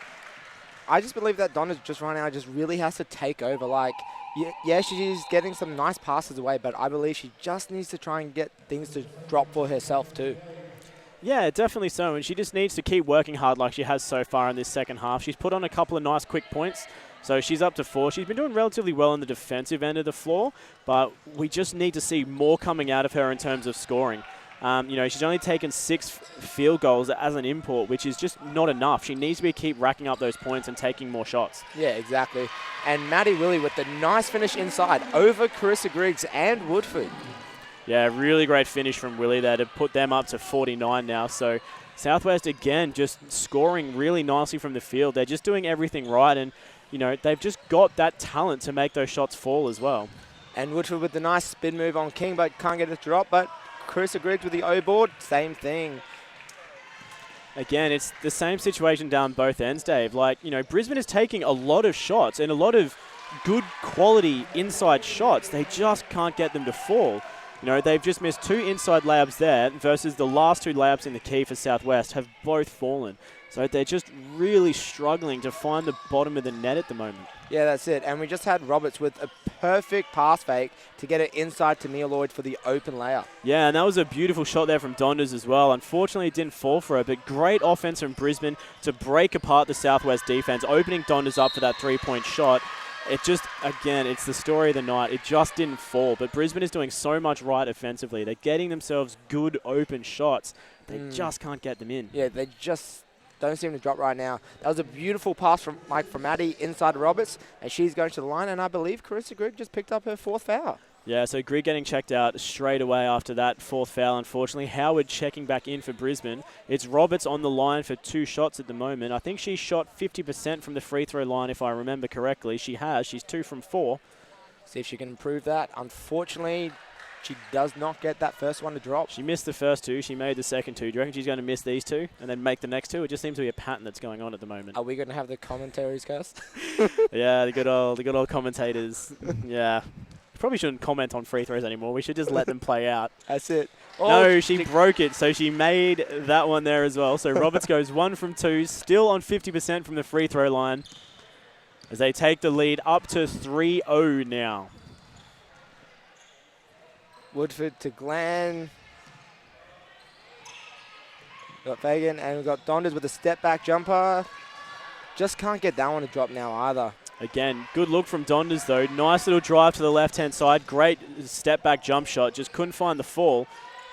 I just believe that Donna's just right now just really has to take over. Like, yeah, she's getting some nice passes away, but I believe she just needs to try and get things to drop for herself too. Yeah, definitely so, and she just needs to keep working hard like she has so far in this second half. She's put on a couple of nice quick points, so she's up to 4. She's been doing relatively well on the defensive end of the floor, but we just need to see more coming out of her in terms of scoring. She's only taken 6 field goals as an import, which is just not enough. She needs to keep racking up those points and taking more shots. Yeah, exactly. And Maddie Willie with the nice finish inside over Carissa Griggs and Woodford. Yeah, really great finish from Willie there to put them up to 49 now. So Southwest, again, just scoring really nicely from the field. They're just doing everything right, and, they've just got that talent to make those shots fall as well. And Woodford with the nice spin move on King, but can't get it to drop. But Carissa Griggs with the O-board, same thing. Again, it's the same situation down both ends, Dave. Like, Brisbane is taking a lot of shots and a lot of good quality inside shots. They just can't get them to fall. They've just missed 2 inside layups there versus the last 2 layups in the key for Southwest have both fallen. So they're just really struggling to find the bottom of the net at the moment. Yeah, that's it. And we just had Roberts with a perfect pass fake to get it inside to Mia Lloyd for the open layup. Yeah, and that was a beautiful shot there from Donders as well. Unfortunately, it didn't fall for her, but great offense from Brisbane to break apart the Southwest defense, opening Donders up for that 3-point shot. It just, again, it's the story of the night. It just didn't fall, but Brisbane is doing so much right offensively. They're getting themselves good open shots. They just can't get them in. Yeah, they just don't seem to drop right now. That was a beautiful pass from Maddie inside Roberts, and she's going to the line, and I believe Carissa Grigg just picked up her 4th foul. Yeah, so Grigg getting checked out straight away after that 4th foul, unfortunately. Howard checking back in for Brisbane. It's Roberts on the line for 2 shots at the moment. I think she shot 50% from the free throw line, if I remember correctly. She has. She's 2 from 4. See if she can improve that. Unfortunately, she does not get that first one to drop. She missed the first 2. She made the second 2. Do you reckon she's going to miss these 2 and then make the next 2? It just seems to be a pattern that's going on at the moment. Are we going to have the commentaries cursed? Yeah, the good old commentators. Yeah. Probably shouldn't comment on free throws anymore. We should just let them play out. That's it. Oh, no, she broke it, so she made that one there as well. So Roberts goes 1 from 2, still on 50% from the free throw line as they take the lead up to 3-0 now. Woodford to Glenn. We've got Fagan, and we've got Donders with a step-back jumper. Just can't get that one to drop now either. Again, good look from Donders, though. Nice little drive to the left-hand side. Great step-back jump shot. Just couldn't find the fall.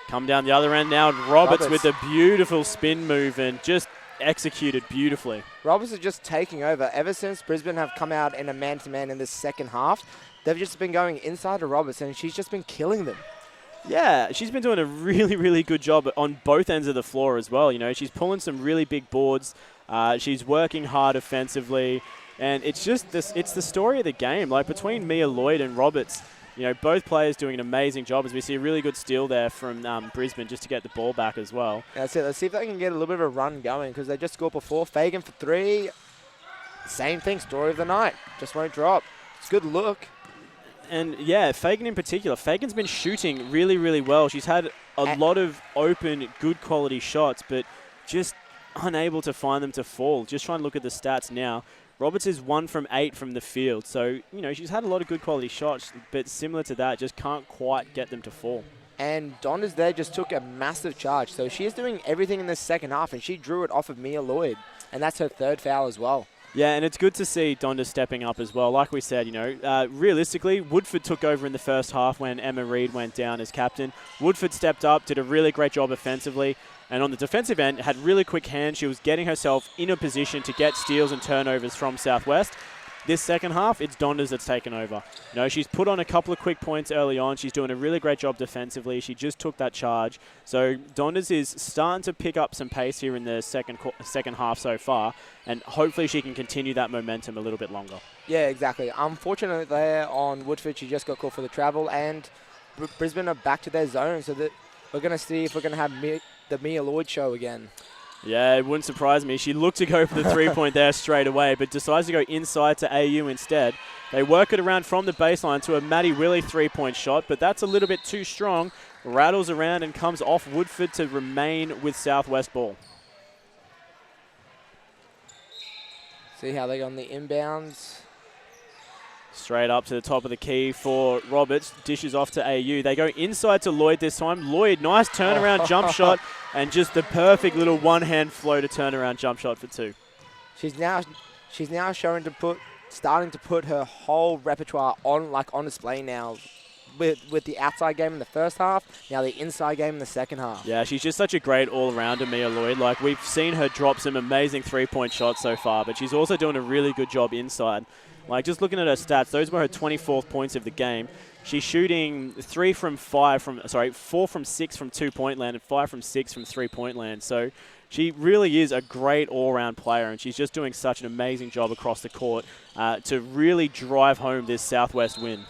Come down the other end now. Roberts with a beautiful spin move and just executed beautifully. Roberts is just taking over. Ever since Brisbane have come out in a man-to-man in the second half, they've just been going inside to Roberts, and she's just been killing them. Yeah, she's been doing a really, really good job on both ends of the floor as well. She's pulling some really big boards. She's working hard offensively. And it's just this, it's the story of the game. Like between Mia Lloyd and Roberts, both players doing an amazing job as we see a really good steal there from Brisbane just to get the ball back as well. That's it. Let's see if they can get a little bit of a run going because they just scored before. Fagan for 3. Same thing, story of the night. Just won't drop. It's a good look. And yeah, Fagan in particular. Fagan's been shooting really, really well. She's had a lot of open, good quality shots, but just unable to find them to fall. Just trying to look at the stats now. Roberts is 1 from 8 from the field. So, she's had a lot of good quality shots, but similar to that, just can't quite get them to fall. And Donders there just took a massive charge. So she is doing everything in the second half, and she drew it off of Mia Lloyd. And that's her 3rd foul as well. Yeah, and it's good to see Donders stepping up as well. Like we said, realistically, Woodford took over in the first half when Emma Reid went down as captain. Woodford stepped up, did a really great job offensively. And on the defensive end, had really quick hands. She was getting herself in a position to get steals and turnovers from Southwest. This second half, it's Donders that's taken over. She's put on a couple of quick points early on. She's doing a really great job defensively. She just took that charge. So Donders is starting to pick up some pace here in the second half so far. And hopefully she can continue that momentum a little bit longer. Yeah, exactly. Unfortunately there on Woodford, she just got called for the travel. And Brisbane are back to their zone. So that we're going to see if we're going to have the Mia Lloyd show again. Yeah, it wouldn't surprise me. She looked to go for the 3-point there straight away, but decides to go inside to AU instead. They work it around from the baseline to a Maddie Willie 3-point shot, but that's a little bit too strong. Rattles around and comes off Woodford to remain with Southwest ball. See how they go on the inbounds. Straight up to the top of the key for Roberts. Dishes off to AU. They go inside to Lloyd this time. Lloyd, nice turnaround jump shot, and just the perfect little one-hand floater turnaround jump shot for 2. She's now starting to put her whole repertoire on display now. With the outside game in the first half, now the inside game in the second half. Yeah, she's just such a great all-rounder, Mia Lloyd. Like, we've seen her drop some amazing three-point shots so far, but she's also doing a really good job inside. Like, just looking at her stats, those were her 24th points of the game. She's shooting 4 from 6 from 2-point land and 5 from 6 from 3-point land. So she really is a great all-round player, and she's just doing such an amazing job across the court to really drive home this Southwest win.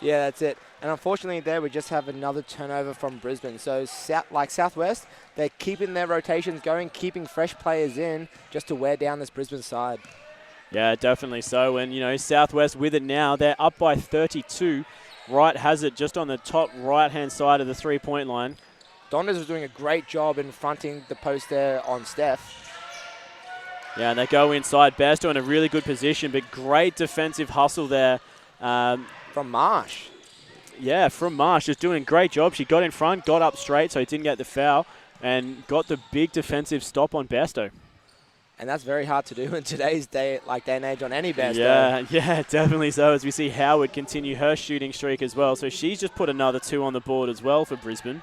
Yeah, that's it. And unfortunately there we just have another turnover from Brisbane. So Southwest, they're keeping their rotations going, keeping fresh players in just to wear down this Brisbane side. Yeah, definitely so. And, you know, Southwest with it now, they're up by 32. Wright has it just on the top right-hand side of the three-point line. Donders was doing a great job in fronting the post there on Steph. Yeah, and they go inside. Bairstow in a really good position, but great defensive hustle there. From Marsh. Yeah, from Marsh, just doing a great job. She got in front, got up straight, so he didn't get the foul, and got the big defensive stop on Bairstow. And that's very hard to do in today's day and age on any Bairstow. Yeah, definitely so, as we see Howard continue her shooting streak as well. So she's just put another 2 on the board as well for Brisbane.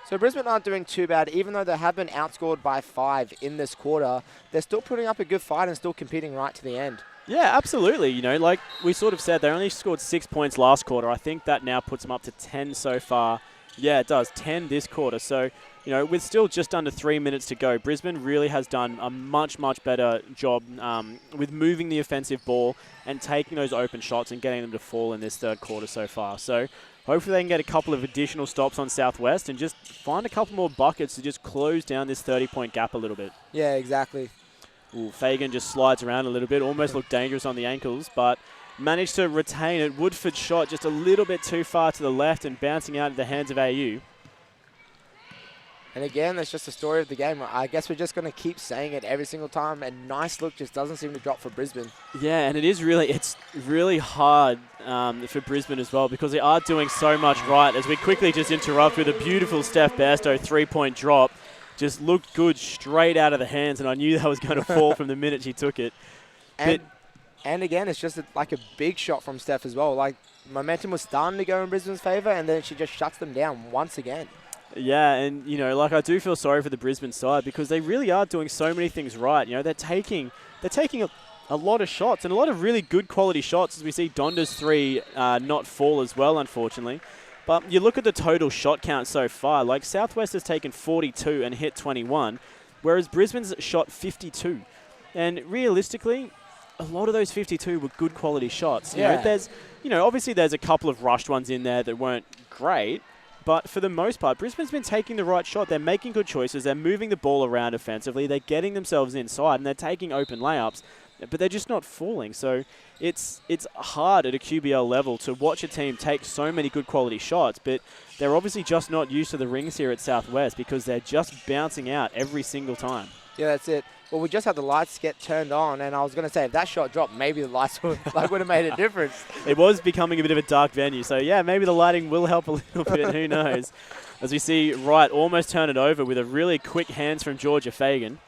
So Brisbane aren't doing too bad. Even though they have been outscored by 5 in this quarter, they're still putting up a good fight and still competing right to the end. Yeah, absolutely. You know, like we sort of said, they only scored 6 points last quarter. I think that now puts them up to 10 so far. Yeah, it does. 10 this quarter. So, you know, with still just under 3 minutes to go, Brisbane really has done a much better job with moving the offensive ball and taking those open shots and getting them to fall in this third quarter so far. So hopefully they can get a couple of additional stops on Southwest and just find a couple more buckets to just close down this 30-point gap a little bit. Yeah, exactly. Ooh, Fagan just slides around a little bit, almost looked dangerous on the ankles, but managed to retain it. Woodford's shot just a little bit too far to the left and bouncing out of the hands of AU. And again, that's just the story of the game. I guess we're just going to keep saying it every single time, and nice look just doesn't seem to drop for Brisbane. Yeah, and it's really hard for Brisbane as well because they are doing so much right. As we quickly just interrupt with a beautiful Steph Bairstow 3-point drop. Just looked good straight out of the hands, and I knew that was going to fall from the minute she took it. And again, it's just like a big shot from Steph as well. Like, momentum was starting to go in Brisbane's favour, and then she just shuts them down once again. Yeah, and, you know, like I do feel sorry for the Brisbane side because they really are doing so many things right. You know, they're taking a lot of shots and a lot of really good quality shots as we see Donda's 3 not fall as well, unfortunately. But you look at the total shot count so far, like Southwest has taken 42 and hit 21, whereas Brisbane's shot 52. And realistically, a lot of those 52 were good quality shots. You know, obviously there's a couple of rushed ones in there that weren't great, but for the most part, Brisbane's been taking the right shot. They're making good choices. They're moving the ball around offensively. They're getting themselves inside, and they're taking open layups, but they're just not falling. So it's hard at a QBL level to watch a team take so many good quality shots, but they're obviously just not used to the rings here at Southwest because they're just bouncing out every single time. Yeah, that's it. Well, we just had the lights get turned on, and I was going to say, if that shot dropped, maybe the lights would have made a difference. It was becoming a bit of a dark venue, so yeah, maybe the lighting will help a little bit, who knows. As we see Wright almost turn it over with a really quick hands from Georgia Fagan.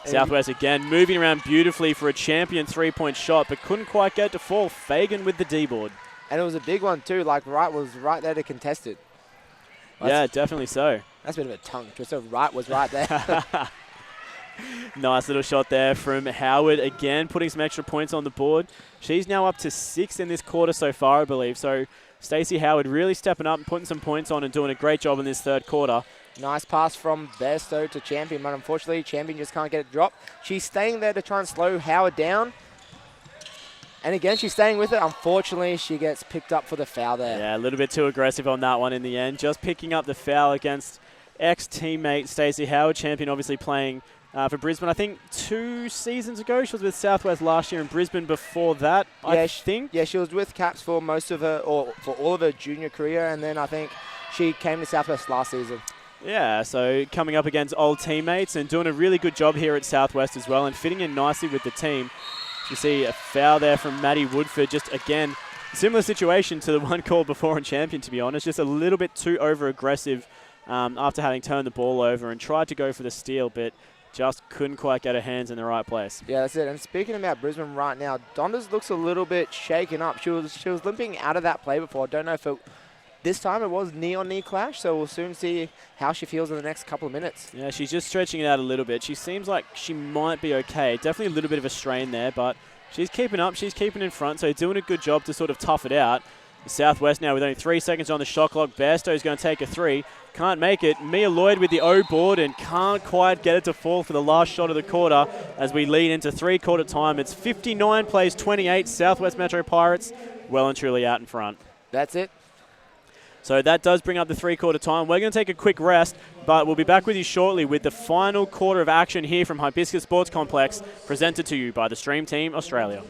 Southwest again, moving around beautifully for a champion 3-point shot, but couldn't quite get to fall. Fagan with the D-board. And it was a big one too, like Wright was right there to contest it. Yeah, definitely so. That's a bit of a tongue twister. Wright was right there. Nice little shot there from Howard again, putting some extra points on the board. She's now up to 6 in this quarter so far, I believe. So Stacey Howard really stepping up and putting some points on and doing a great job in this third quarter. Nice pass from Bairstow to Champion, but unfortunately Champion just can't get it dropped. She's staying there to try and slow Howard down. And again, she's staying with it. Unfortunately, she gets picked up for the foul there. Yeah, a little bit too aggressive on that one in the end. Just picking up the foul against ex-teammate Stacey Howard. Champion obviously playing for Brisbane. I think 2 seasons ago, she was with Southwest last year in Brisbane before that, I think. Yeah, she was with Caps for most of her, or for all of her junior career, and then I think she came to Southwest last season. Yeah, so coming up against old teammates and doing a really good job here at Southwest as well and fitting in nicely with the team. You see a foul there from Maddie Woodford, just again, similar situation to the one called before in Champion, to be honest, just a little bit too over-aggressive after having turned the ball over and tried to go for the steal, but just couldn't quite get her hands in the right place. Yeah, that's it. And speaking about Brisbane right now, Dondas looks a little bit shaken up. She was limping out of that play before. Don't know if this time it was knee-on-knee clash, so we'll soon see how she feels in the next couple of minutes. Yeah, she's just stretching it out a little bit. She seems like she might be okay. Definitely a little bit of a strain there, but she's keeping up. She's keeping in front, so doing a good job to sort of tough it out. Southwest now with only 3 seconds on the shot clock. Bairstow's going to take a 3. Can't make it. Mia Lloyd with the O board and can't quite get it to fall for the last shot of the quarter as we lead into three-quarter time. It's 59 plays 28. Southwest Metro Pirates well and truly out in front. That's it. So that does bring up the three-quarter time. We're going to take a quick rest, but we'll be back with you shortly with the final quarter of action here from Hibiscus Sports Complex, presented to you by the Stream Team Australia.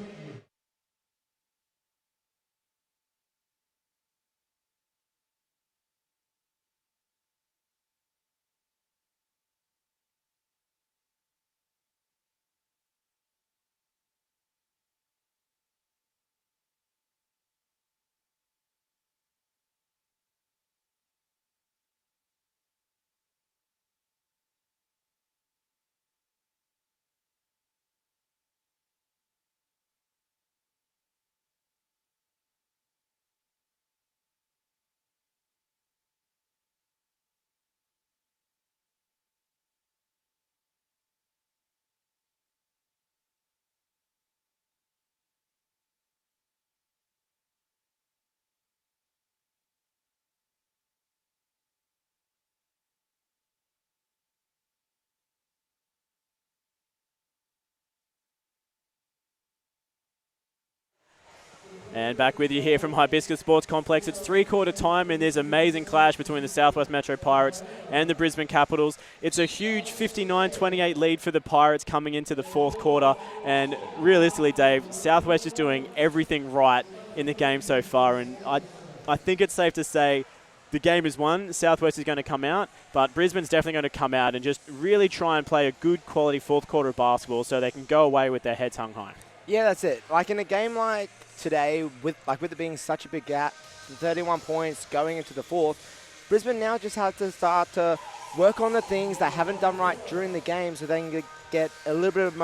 And back with you here from Hibiscus Sports Complex. It's three-quarter time and there's an amazing clash between the Southwest Metro Pirates and the Brisbane Capitals. It's a huge 59-28 lead for the Pirates coming into the fourth quarter. And realistically, Dave, Southwest is doing everything right in the game so far. And I think it's safe to say the game is won. Southwest is going to come out, but Brisbane's definitely going to come out and just really try and play a good quality fourth quarter of basketball so they can go away with their heads hung high. Yeah, that's it. Like in a game like today, with it being such a big gap, 31 points going into the fourth, Brisbane now just has to start to work on the things they haven't done right during the game so they can get a little bit of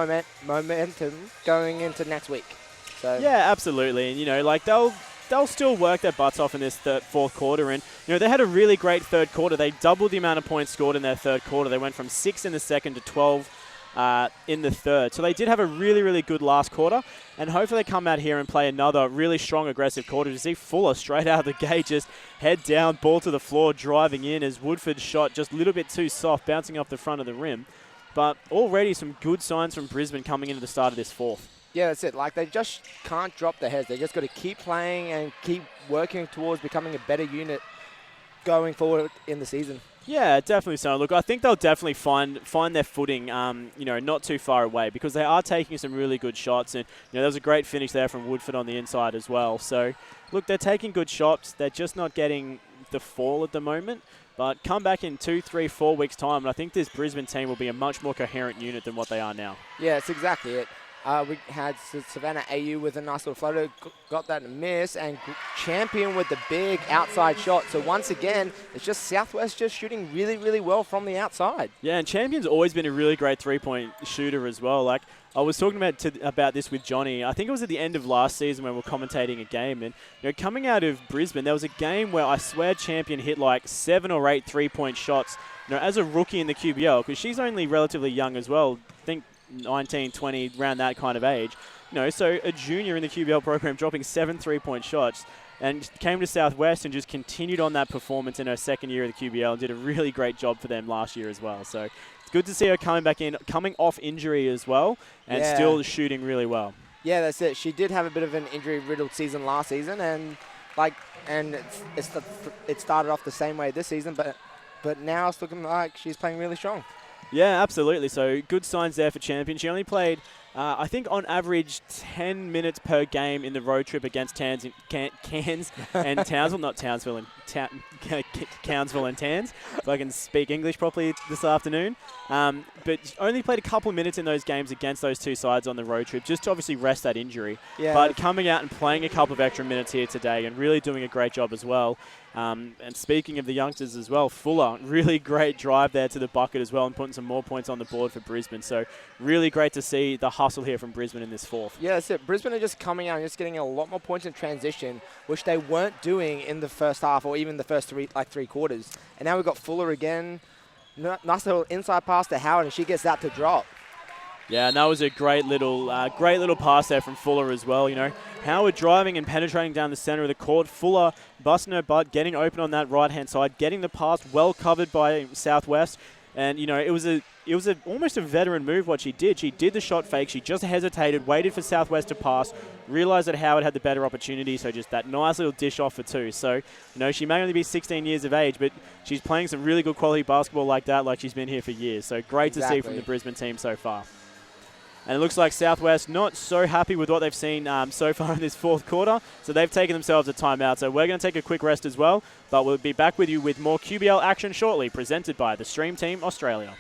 momentum going into next week. So yeah, absolutely. And, you know, like they'll still work their butts off in this fourth quarter. And, you know, they had a really great third quarter. They doubled the amount of points scored in their third quarter. They went from 6 in the second to 12 in the third. So they did have a really, really good last quarter, and hopefully they come out here and play another really strong, aggressive quarter. To see Fuller straight out of the gate, just head down, ball to the floor, driving in as Woodford's shot just a little bit too soft, bouncing off the front of the rim. But already some good signs from Brisbane coming into the start of this fourth. Yeah, that's it. Like, they just can't drop their heads. They just got to keep playing and keep working towards becoming a better unit going forward in the season. Yeah, definitely so. Look, I think they'll definitely find their footing, you know, not too far away, because they are taking some really good shots. And, you know, there was a great finish there from Woodford on the inside as well. So, look, they're taking good shots. They're just not getting the fall at the moment. But come back in 2, 3, 4 weeks' time, and I think this Brisbane team will be a much more coherent unit than what they are now. Yeah, that's exactly it. We had Savannah AU with a nice little floater, got that miss, and Champion with the big outside shot. So once again, it's just Southwest just shooting really, really well from the outside. Yeah, and Champion's always been a really great three-point shooter as well. Like, I was talking about this with Johnny. I think it was at the end of last season when we were commentating a game. And, you know, coming out of Brisbane, there was a game where I swear Champion hit like 7 or 8 three-point shots, you know, as a rookie in the QBL, because she's only relatively young as well. I think 19, 20, around that kind of age. You know, so a junior in the QBL program dropping 7 three-point shots, and came to Southwest and just continued on that performance in her second year of the QBL and did a really great job for them last year as well. So it's good to see her coming back in, coming off injury as well, and still shooting really well. Yeah, that's it. She did have a bit of an injury-riddled season last season, and it started off the same way this season, but now it's looking like she's playing really strong. Yeah, absolutely. So good signs there for Champion. She only played I think on average 10 minutes per game in the road trip against Cairns and Townsville, not Townsville and Townsville and Tans, if I can speak English properly this afternoon. But only played a couple of minutes in those games against those two sides on the road trip, just to obviously rest that injury. Yeah. But coming out and playing a couple of extra minutes here today and really doing a great job as well. And speaking of the youngsters as well, Fuller, really great drive there to the bucket as well and putting some more points on the board for Brisbane. So really great to see the hustle here from Brisbane in this fourth. Yeah, that's it. Brisbane are just coming out and just getting a lot more points in transition, which they weren't doing in the first half or even the first three quarters. And now we've got Fuller again. Nice little inside pass to Howard, and she gets that to drop. Yeah, and that was a great little pass there from Fuller as well. You know, Howard driving and penetrating down the center of the court. Fuller busting her butt, getting open on that right-hand side, getting the pass well covered by Southwest. And, you know, it was almost a veteran move what she did. She did the shot fake. She just hesitated, waited for Southwest to pass, realized that Howard had the better opportunity, so just that nice little dish off for two. So, you know, she may only be 16 years of age, but she's playing some really good quality basketball like that, like she's been here for years. So great to see from the Brisbane team so far. And it looks like Southwest not so happy with what they've seen so far in this fourth quarter. So they've taken themselves a timeout. So we're going to take a quick rest as well. But we'll be back with you with more QBL action shortly, presented by the Stream Team Australia.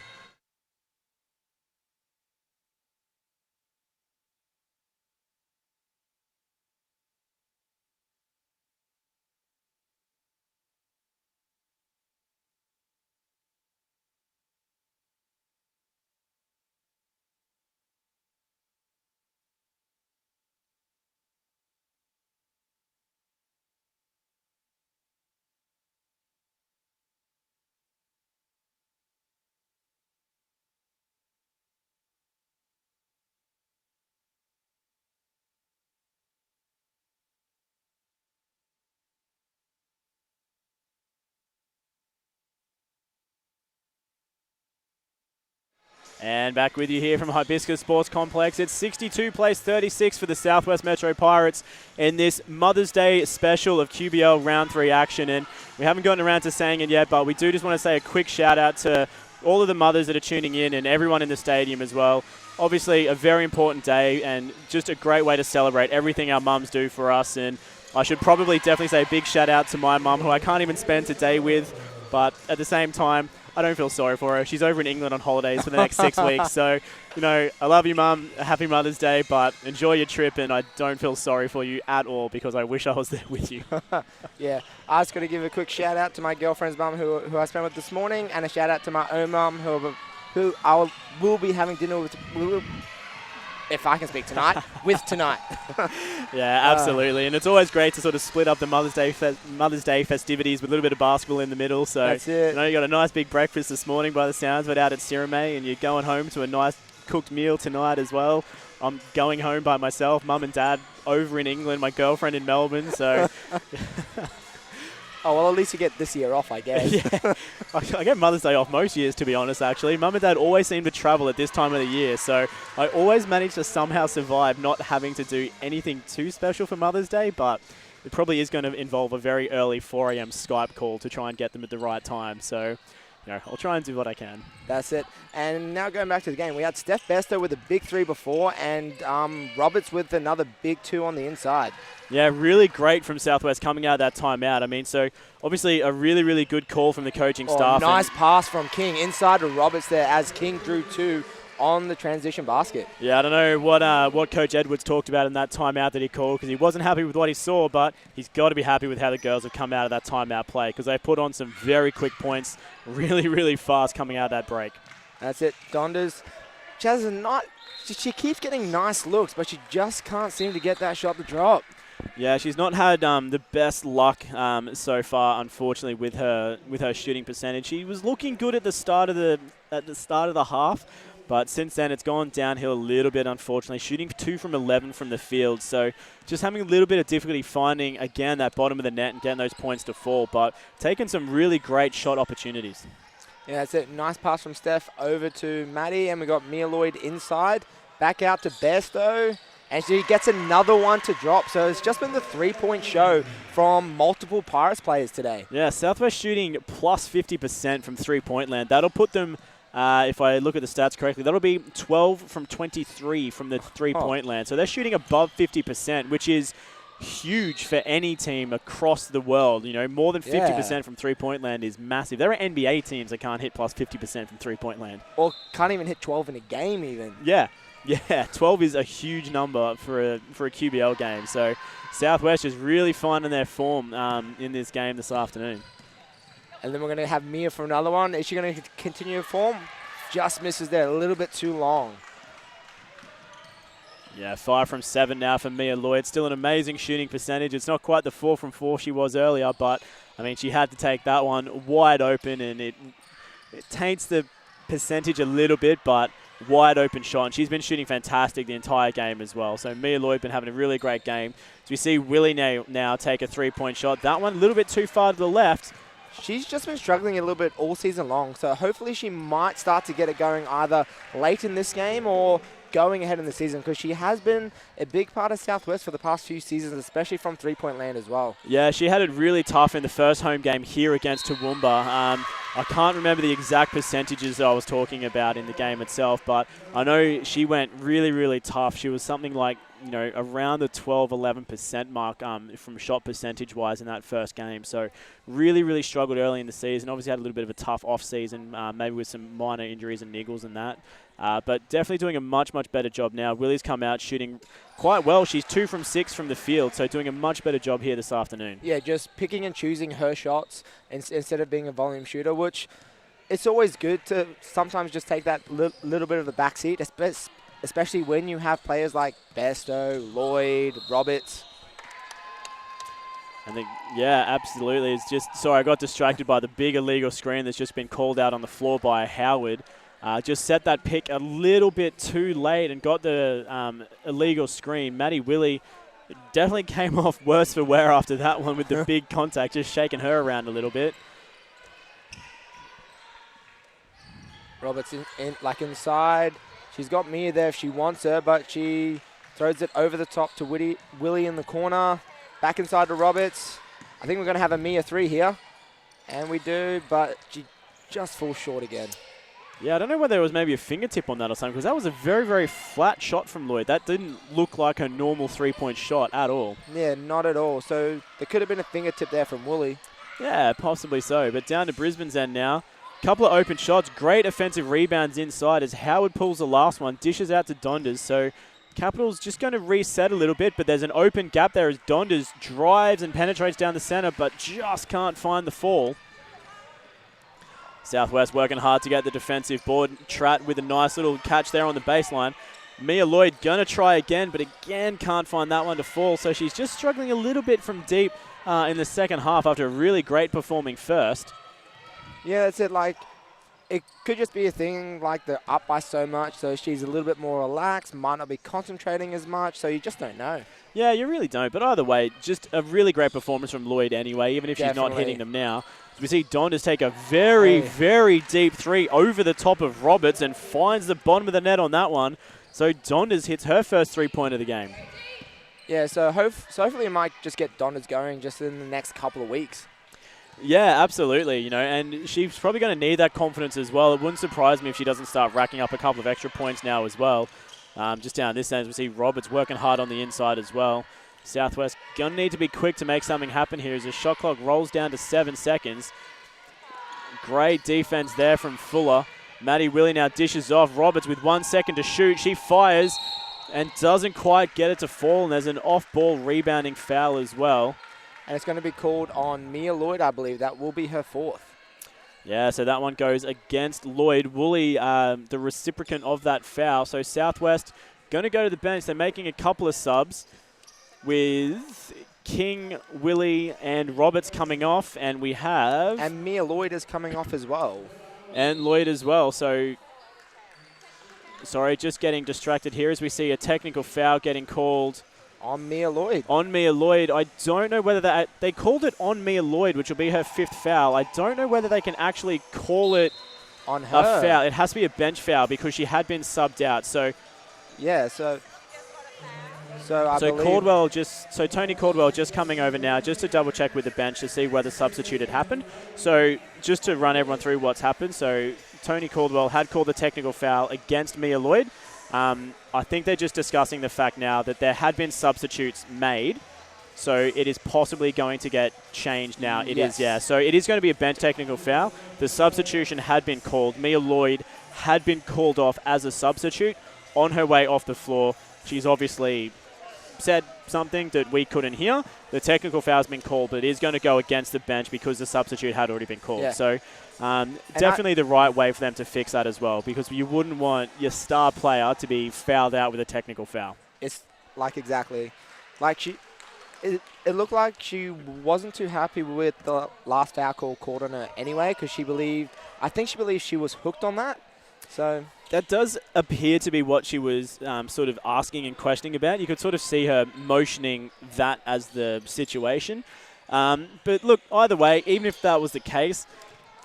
And back with you here from Hibiscus Sports Complex. It's 62 plays 36 for the Southwest Metro Pirates in this Mother's Day special of QBL Round 3 action. And we haven't gotten around to saying it yet, but we do just want to say a quick shout out to all of the mothers that are tuning in and everyone in the stadium as well. Obviously a very important day and just a great way to celebrate everything our mums do for us. And I should probably definitely say a big shout out to my mum, who I can't even spend today with, but at the same time, I don't feel sorry for her. She's over in England on holidays for the next 6 weeks. So, you know, I love you, Mum. Happy Mother's Day, but enjoy your trip, and I don't feel sorry for you at all because I wish I was there with you. Yeah, I just got to give a quick shout out to my girlfriend's mum who I spent with this morning, and a shout out to my own mum who I will be having dinner with. If I can speak tonight, with tonight. Yeah, absolutely. And it's always great to sort of split up the Mother's Day festivities with a little bit of basketball in the middle. So, that's it. You know, you got a nice big breakfast this morning by the sounds of it out at Sirame, and you're going home to a nice cooked meal tonight as well. I'm going home by myself, Mum and Dad over in England, my girlfriend in Melbourne. So... Oh, well, at least you get this year off, I guess. Yeah. I get Mother's Day off most years, to be honest, actually. Mum and Dad always seem to travel at this time of the year, so I always manage to somehow survive not having to do anything too special for Mother's Day, but it probably is going to involve a very early 4 a.m. Skype call to try and get them at the right time. So, you know, I'll try and do what I can. That's it. And now going back to the game, we had Steph Bester with a big three before, and Roberts with another big two on the inside. Yeah, really great from Southwest coming out of that timeout. I mean, so obviously a really, really good call from the coaching staff. Nice pass from King inside to Roberts there as King drew two on the transition basket. Yeah, I don't know what Coach Edwards talked about in that timeout that he called, because he wasn't happy with what he saw, but he's got to be happy with how the girls have come out of that timeout play, because they put on some very quick points, really, really fast coming out of that break. That's it. Donders, she keeps getting nice looks, but she just can't seem to get that shot to drop. Yeah, she's not had the best luck so far, unfortunately, with her shooting percentage. She was looking good at the start of the half, but since then it's gone downhill a little bit, unfortunately. Shooting 2 from 11 from the field, so just having a little bit of difficulty finding again that bottom of the net and getting those points to fall, but taking some really great shot opportunities. Yeah, that's it. Nice pass from Steph over to Maddie, and we got Mia Lloyd inside, back out to Besto. And she gets another one to drop. So it's just been the three-point show from multiple Pirates players today. Yeah, Southwest shooting plus 50% from three-point land. That'll put them if I look at the stats correctly, that'll be 12 from 23 from the three-point land. So they're shooting above 50%, which is huge for any team across the world. You know, more than 50% from three-point land is massive. There are NBA teams that can't hit plus 50% from three-point land. Or can't even hit 12 in a game even. Yeah, 12 is a huge number for a QBL game. So Southwest is really finding their form in this game this afternoon. And then we're going to have Mia for another one. Is she going to continue her form? Just misses there, a little bit too long. Yeah, 5 from 7 now for Mia Lloyd. Still an amazing shooting percentage. It's not quite the 4 from 4 she was earlier, but, I mean, she had to take that one wide open, and it taints the percentage a little bit, but wide open shot. And she's been shooting fantastic the entire game as well. So Mia Lloyd been having a really great game. So we see Willie now take a three-point shot. That one a little bit too far to the left. She's just been struggling a little bit all season long, so hopefully she might start to get it going either late in this game or going ahead in the season, because she has been a big part of Southwest for the past few seasons, especially from three-point land as well. Yeah, she had it really tough in the first home game here against Toowoomba. I can't remember the exact percentages that I was talking about in the game itself, but I know she went really, really tough. She was something like, you know, around the 12-11% mark from shot percentage-wise in that first game. So really, really struggled early in the season. Obviously had a little bit of a tough off-season, maybe with some minor injuries and niggles and that. But definitely doing a much, much better job now. Willie's come out shooting quite well. She's 2 from 6 from the field, so doing a much better job here this afternoon. Yeah, just picking and choosing her shots instead of being a volume shooter, which it's always good to sometimes just take that little bit of the backseat, especially when you have players like Bairstow, Lloyd, Roberts. I think, yeah, absolutely. It's just, sorry, I got distracted by the big illegal screen that's just been called out on the floor by Howard. Just set that pick a little bit too late and got the illegal screen. Maddie Willie definitely came off worse for wear after that one with the big contact, just shaking her around a little bit. Roberts inside. She's got Mia there if she wants her, but she throws it over the top to Willie in the corner. Back inside to Roberts. I think we're going to have a Mia 3 here. And we do, but she just falls short again. Yeah, I don't know whether there was maybe a fingertip on that or something, because that was a very, very flat shot from Lloyd. That didn't look like a normal three-point shot at all. Yeah, not at all. So there could have been a fingertip there from Willie. Yeah, possibly so. But down to Brisbane's end now. Couple of open shots. Great offensive rebounds inside as Howard pulls the last one, dishes out to Donders. So Capital's just going to reset a little bit, but there's an open gap there as Donders drives and penetrates down the center, but just can't find the fall. Southwest working hard to get the defensive board. Tratt with a nice little catch there on the baseline. Mia Lloyd going to try again, but again can't find that one to fall. So she's just struggling a little bit from deep in the second half after a really great performing first. Yeah, that's it. Like, it could just be a thing like they're up by so much, so she's a little bit more relaxed, might not be concentrating as much, so you just don't know. Yeah, you really don't. But either way, just a really great performance from Lloyd anyway, even if she's not hitting them now. We see Donders take a very, very deep three over the top of Roberts and finds the bottom of the net on that one. So Donders hits her first three-point of the game. Yeah, so hopefully we might just get Donders going just in the next couple of weeks. Yeah, absolutely. You know, and she's probably going to need that confidence as well. It wouldn't surprise me if she doesn't start racking up a couple of extra points now as well. Just down this end, we see Roberts working hard on the inside as well. Southwest going to need to be quick to make something happen here as the shot clock rolls down to 7 seconds. Great defense there from Fuller. Maddie Willie now dishes off. Roberts with 1 second to shoot. She fires and doesn't quite get it to fall, and there's an off-ball rebounding foul as well. And it's going to be called on Mia Lloyd, I believe. That will be her 4th. Yeah, so that one goes against Lloyd. Woolley, the reciprocant of that foul. So Southwest going to go to the bench. They're making a couple of subs with King, Willie, and Roberts coming off. And we have... And Mia Lloyd is coming off as well. And Lloyd as well. So, sorry, just getting distracted here as we see a technical foul getting called... On Mia Lloyd. On Mia Lloyd. I don't know whether they called it on Mia Lloyd, which will be her 5th foul. I don't know whether they can actually call it on her. A foul. It has to be a bench foul because she had been subbed out. So yeah, so I believe Tony Caldwell just coming over now just to double check with the bench to see whether substitute had happened. So just to run everyone through what's happened. So Tony Caldwell had called the technical foul against Mia Lloyd. I think they're just discussing the fact now that there had been substitutes made, so it is possibly going to get changed now. It is, yeah. So it is going to be a bench technical foul. The substitution had been called. Mia Lloyd had been called off as a substitute on her way off the floor. She's obviously said something that we couldn't hear. The technical foul's been called, but it is going to go against the bench because the substitute had already been called. Yeah. So definitely the right way for them to fix that as well, because you wouldn't want your star player to be fouled out with a technical foul. It's like exactly. Like it looked like she wasn't too happy with the last foul call called on her anyway, because I think she believed she was hooked on that. So that does appear to be what she was sort of asking and questioning about. You could sort of see her motioning that as the situation. But look, either way, even if that was the case,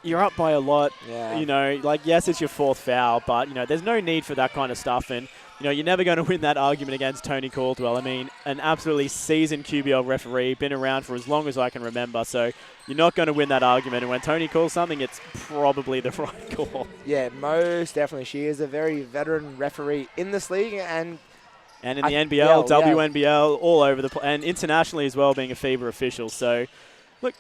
you're up by a lot. Yeah. You know, like, yes, it's your fourth foul, but, you know, there's no need for that kind of stuff. And, you know, you're never going to win that argument against Tony Caldwell. I mean, an absolutely seasoned QBL referee, been around for as long as I can remember. So you're not going to win that argument. And when Tony calls something, it's probably the right call. Yeah, most definitely. She is a very veteran referee in this league and in the NBL, WNBL, all over the place, and internationally as well, being a FIBA official. So, look,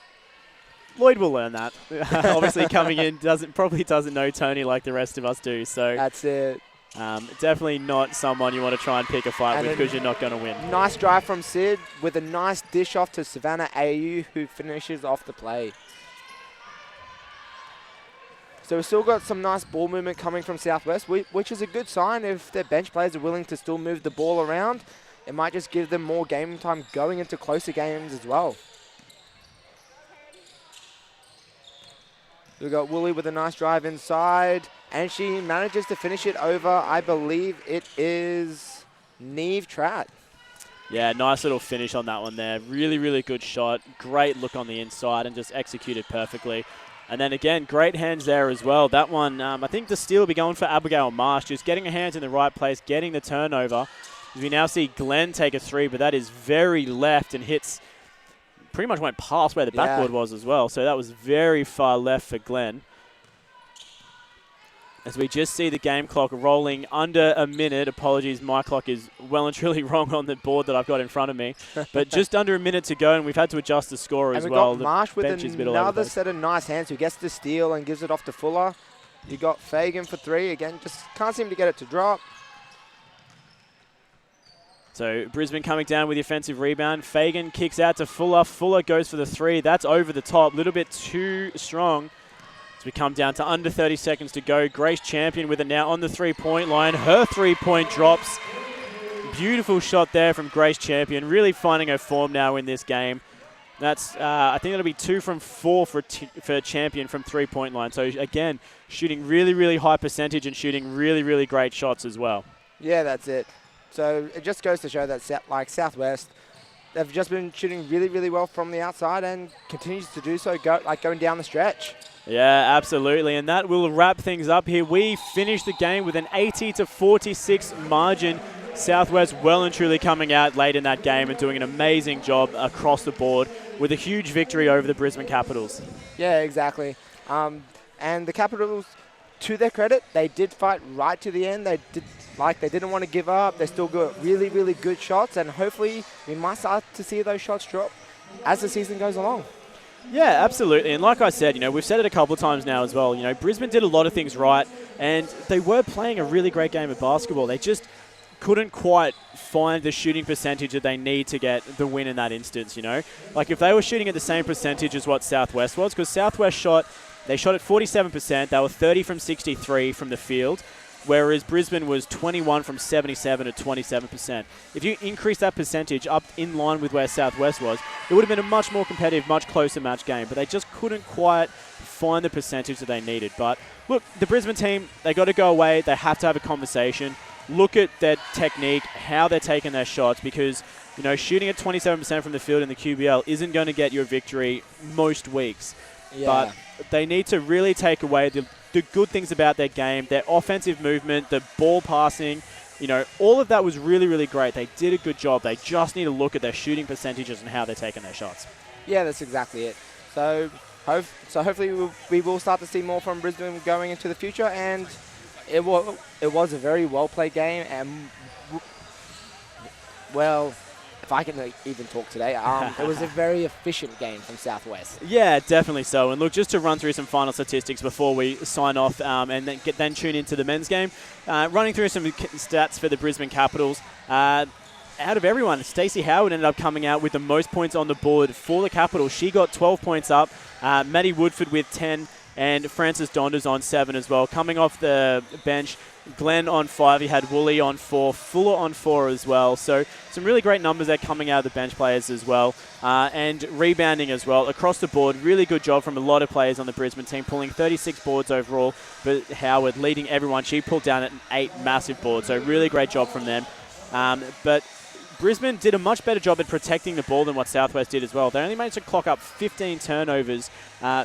Lloyd will learn that. Obviously, coming in probably doesn't know Tony like the rest of us do. So that's it. Definitely not someone you want to try and pick a fight with, because you're not going to win. Nice drive from Sid with a nice dish off to Savannah AU, who finishes off the play. So we've still got some nice ball movement coming from Southwest, which is a good sign. If their bench players are willing to still move the ball around, it might just give them more game time going into closer games as well. We've got Woolley with a nice drive inside, and she manages to finish it over, I believe it is Neve Tratt. Yeah, nice little finish on that one there. Really, really good shot. Great look on the inside and just executed perfectly. And then again, great hands there as well. That one, I think the steal will be going for Abigail Marsh, just getting her hands in the right place, getting the turnover. As we now see Glenn take a three, but that is very left and hits, pretty much went past where the backboard was as well. So that was very far left for Glenn. As we just see the game clock rolling under a minute. Apologies, my clock is well and truly wrong on the board that I've got in front of me. But just under a minute to go, and we've had to adjust the score as well. And we've got Marsh with another set of nice hands, who gets the steal and gives it off to Fuller. You got Fagan for three. Again, just can't seem to get it to drop. So Brisbane coming down with the offensive rebound. Fagan kicks out to Fuller. Fuller goes for the three. That's over the top. A little bit too strong. As we come down to under 30 seconds to go. Grace Champion with it now on the three-point line. Her three-point drops. Beautiful shot there from Grace Champion. Really finding her form now in this game. That's, I think that'll be 2 from 4 for Champion from three-point line. So again, shooting really, really high percentage and shooting really, really great shots as well. Yeah, that's it. So it just goes to show that, like Southwest, they've just been shooting really, really well from the outside and continues to do so, going down the stretch. Yeah, absolutely. And that will wrap things up here. We finished the game with an 80-46 margin. Southwest well and truly coming out late in that game and doing an amazing job across the board with a huge victory over the Brisbane Capitals. Yeah, exactly. And the Capitals, to their credit, they did fight right to the end. They didn't want to give up. They still got really, really good shots, and hopefully we might start to see those shots drop as the season goes along. Yeah, absolutely. And like I said, we've said it a couple of times now as well. Brisbane did a lot of things right, and they were playing a really great game of basketball. They just couldn't quite find the shooting percentage that they need to get the win in that instance, Like if they were shooting at the same percentage as what Southwest was, because Southwest shot at 47%. They were 30 from 63 from the field, whereas Brisbane was 21 from 77 at 27%. If you increase that percentage up in line with where Southwest was, it would have been a much more competitive, much closer match game, but they just couldn't quite find the percentage that they needed. But look, the Brisbane team, they got to go away. They have to have a conversation. Look at their technique, how they're taking their shots, because shooting at 27% from the field in the QBL isn't going to get you a victory most weeks. Yeah. But they need to really take away the good things about their game, their offensive movement, the ball passing. All of that was really, really great. They did a good job. They just need to look at their shooting percentages and how they're taking their shots. Yeah, that's exactly it. So So hopefully we will start to see more from Brisbane going into the future. And it was a very well-played game. And, well, if I can even talk today, it was a very efficient game from Southwest. Yeah, definitely so. And look, just to run through some final statistics before we sign off and then tune into the men's game. Running through some stats for the Brisbane Capitals. Out of everyone, Stacey Howard ended up coming out with the most points on the board for the Capitals. She got 12 points up. Maddie Woodford with 10 and Frances Donders on 7 as well. Coming off the bench, Glenn on 5. He had Woolley on 4, Fuller on 4 as well. So some really great numbers there coming out of the bench players as well. And rebounding as well. Across the board, really good job from a lot of players on the Brisbane team, pulling 36 boards overall. But Howard leading everyone. She pulled down at 8 massive boards. So really great job from them. But Brisbane did a much better job at protecting the ball than what Southwest did as well. They only managed to clock up 15 turnovers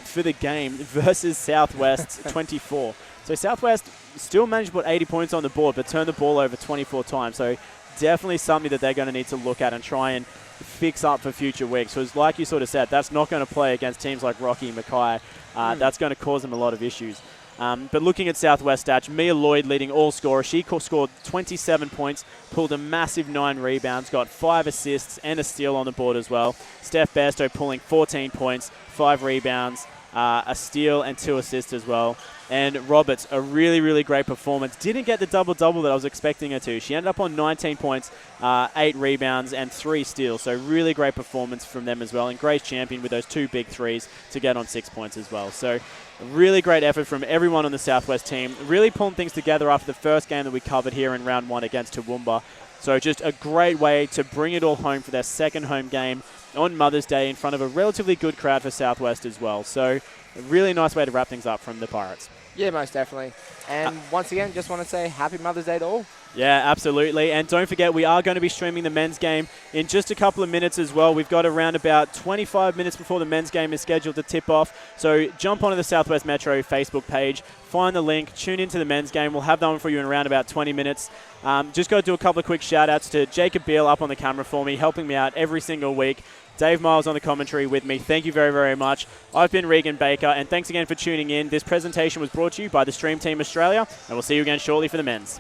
for the game versus Southwest's 24. So Southwest still managed to put 80 points on the board, but turned the ball over 24 times. So definitely something that they're going to need to look at and try and fix up for future weeks. Because like you sort of said, that's not going to play against teams like Rocky and Mackay. That's going to cause them a lot of issues. But looking at Southwest stats, Mia Lloyd leading all scorers. She scored 27 points, pulled a massive 9 rebounds, got 5 assists and a steal on the board as well. Steph Bairstow pulling 14 points, 5 rebounds, a steal and 2 assists as well. And Roberts, a really, really great performance. Didn't get the double-double that I was expecting her to. She ended up on 19 points, 8 rebounds, and 3 steals. So really great performance from them as well. And Grace Champion with those 2 big threes to get on 6 points as well. So really great effort from everyone on the Southwest team. Really pulling things together after the first game that we covered here in round 1 against Toowoomba. So just a great way to bring it all home for their second home game on Mother's Day in front of a relatively good crowd for Southwest as well. So a really nice way to wrap things up from the Pirates. Yeah, most definitely. And once again, just want to say Happy Mother's Day to all. Yeah, absolutely. And don't forget, we are going to be streaming the men's game in just a couple of minutes as well. We've got around about 25 minutes before the men's game is scheduled to tip off. So jump onto the Southwest Metro Facebook page, find the link, tune into the men's game. We'll have that one for you in around about 20 minutes. Just got to do a couple of quick shout-outs to Jacob Beale up on the camera for me, helping me out every single week. Dave Miles on the commentary with me. Thank you very, very much. I've been Regan Baker, and thanks again for tuning in. This presentation was brought to you by the Stream Team Australia, and we'll see you again shortly for the men's.